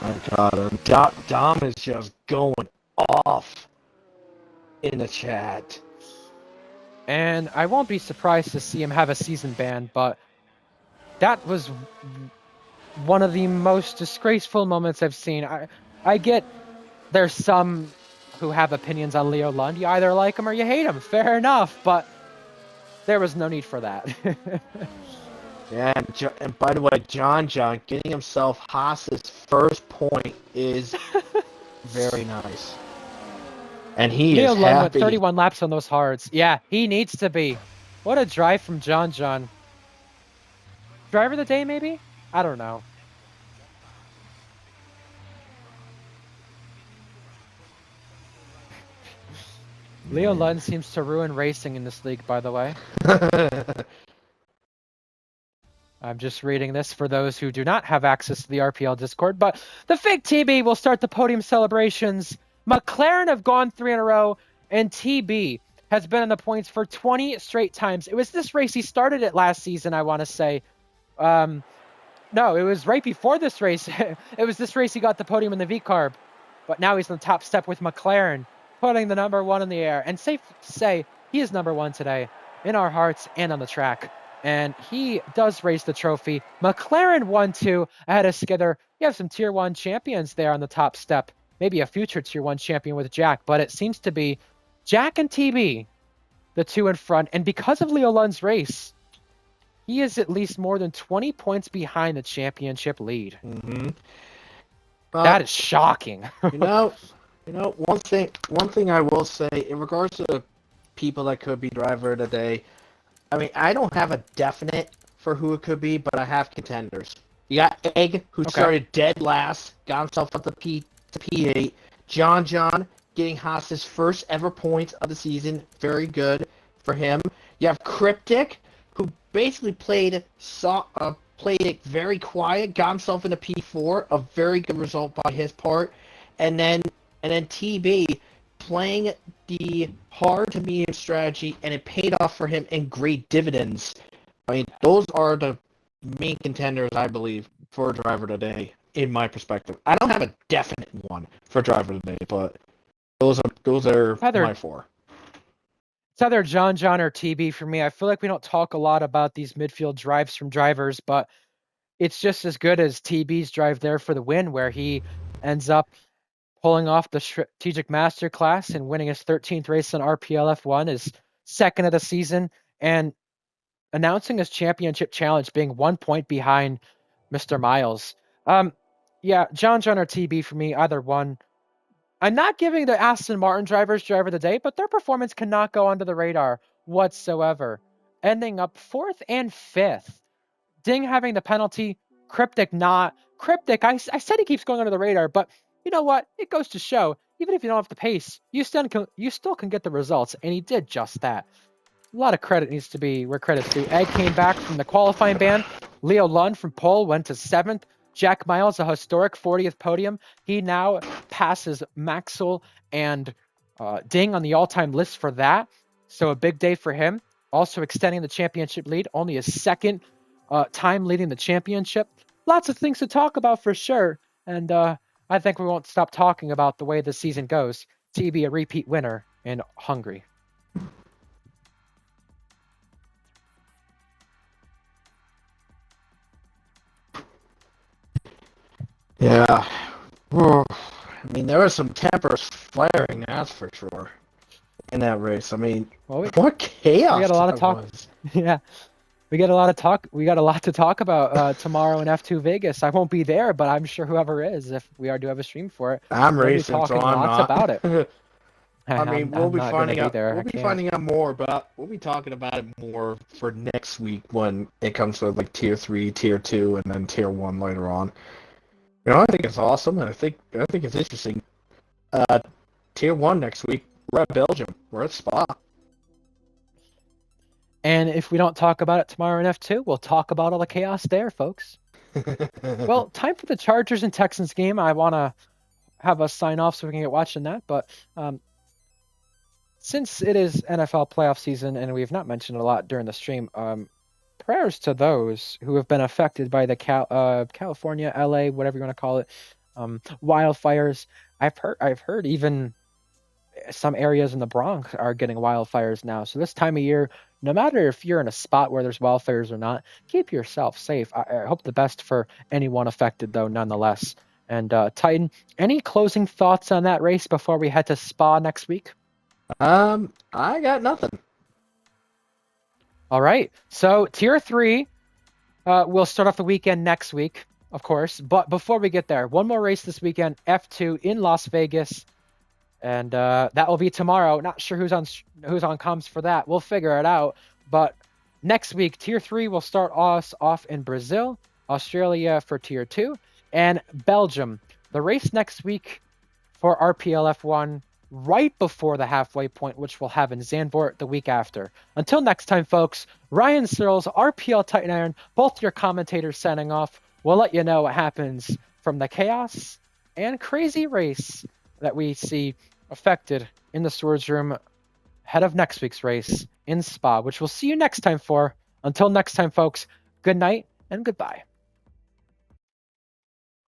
My God. Dom is just going off in the chat. And I won't be surprised to see him have a season ban, but that was one of the most disgraceful moments I've seen. I get there's some who have opinions on Leo Lund. You either like him or you hate him. Fair enough, but there was no need for that. Yeah, and by the way, John getting himself Haas's first point is very nice. And he Leo is Lund went happy. 31 laps on those hards. Yeah, he needs to be. What a drive from John. Driver of the day, maybe? I don't know. Leo Lund seems to ruin racing in this league, by the way. I'm just reading this for those who do not have access to the RPL Discord, but the fake TB will start the podium celebrations. McLaren have gone 3 in a row, and TB has been in the points for 20 straight times. It was this race. He started it last season, I want to say. No, it was right before this race. It was this race he got the podium in the V-Carb, but now he's on the top step with McLaren, putting the number 1 in the air. And safe to say, he is number 1 today in our hearts and on the track. And he does raise the trophy. McLaren 1-2 ahead of Skither. You have some Tier 1 champions there on the top step. Maybe a future Tier 1 champion with Jack, but it seems to be Jack and TB, the two in front. And because of Leo Lund's race, he is at least more than 20 points behind the championship lead. Mm-hmm. That is shocking. One thing I will say in regards to the people that could be driver of the day, I mean, I don't have a definite for who it could be, but I have contenders. You got Egg, who started dead last, got himself up to P8. John getting Haas's first ever points of the season. Very good for him. You have Cryptic, who basically played it very quiet, got himself into P4, a very good result by his part. And then TB playing the hard to medium strategy, and it paid off for him in great dividends. I mean, those are the main contenders, I believe, for driver today, in my perspective. I don't have a definite one for driver today, but those are my 4. It's either John or TB for me. I feel like we don't talk a lot about these midfield drives from drivers, but it's just as good as TB's drive there for the win, where he ends up pulling off the strategic masterclass and winning his 13th race in RPL F1, his second of the season, and announcing his championship challenge, being 1 point behind Mr. Miles. Yeah, John or TB for me, either one. I'm not giving the Aston Martin drivers driver of the day, but their performance cannot go under the radar whatsoever, ending up 4th and 5th. Ding having the penalty, Cryptic not. Cryptic, I said he keeps going under the radar, but you know what? It goes to show, even if you don't have the pace, you still can get the results, and he did just that. A lot of credit needs to be where credit's due. Egg came back from the qualifying ban. Leo Lund from pole went to 7th. Jack Miles, a historic 40th podium. He now passes Maxwell and Ding on the all-time list for that. So a big day for him. Also extending the championship lead. Only his second time leading the championship. Lots of things to talk about for sure. And I think we won't stop talking about the way the season goes. TB a repeat winner in Hungary. Yeah. I mean, there were some tempers flaring, that's for sure, in that race. I mean, what chaos! We had a lot of talk. Yeah, we got a lot of talk. We got a lot to talk about tomorrow in F2 Vegas. I won't be there, but I'm sure whoever is, if we do have a stream for it, I'm we're gonna be racing, so talking I'm lots not. about it. I mean, I'm not gonna be there. we'll I be can't. finding out more, but we'll be talking about it more for next week when it comes to like tier 3, tier 2, and then tier 1 later on. I think it's awesome, and I think it's interesting. Uh, tier 1 next week, we're at Belgium. We're at Spa. And if we don't talk about it tomorrow in F2, we'll talk about all the chaos there, folks. Well, time for the Chargers and Texans game. I want to have us sign off so we can get watching that. But since it is NFL playoff season and we've not mentioned it a lot during the stream, prayers to those who have been affected by the California, LA, whatever you want to call it, wildfires. I've heard even some areas in the Bronx are getting wildfires now. So this time of year, no matter if you're in a spot where there's wildfires or not, keep yourself safe. I hope the best for anyone affected, though, nonetheless. And Titan, any closing thoughts on that race before we head to Spa next week? I got nothing. All right. So Tier 3, we'll start off the weekend next week, of course. But before we get there, one more race this weekend, F2 in Las Vegas. And that will be tomorrow. Not sure who's on comms for that. We'll figure it out. But next week, Tier 3 will start us off in Brazil, Australia for Tier 2, and Belgium. The race next week for RPL F1 right before the halfway point, which we'll have in Zandvoort the week after. Until next time, folks, Ryan Searles, RPL Titan Iron, both your commentators signing off. We'll let you know what happens from the chaos and crazy race that we see affected in the storage room ahead of next week's race in Spa, which we'll see you next time for. Until next time, folks, good night and goodbye.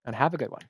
And have a good one.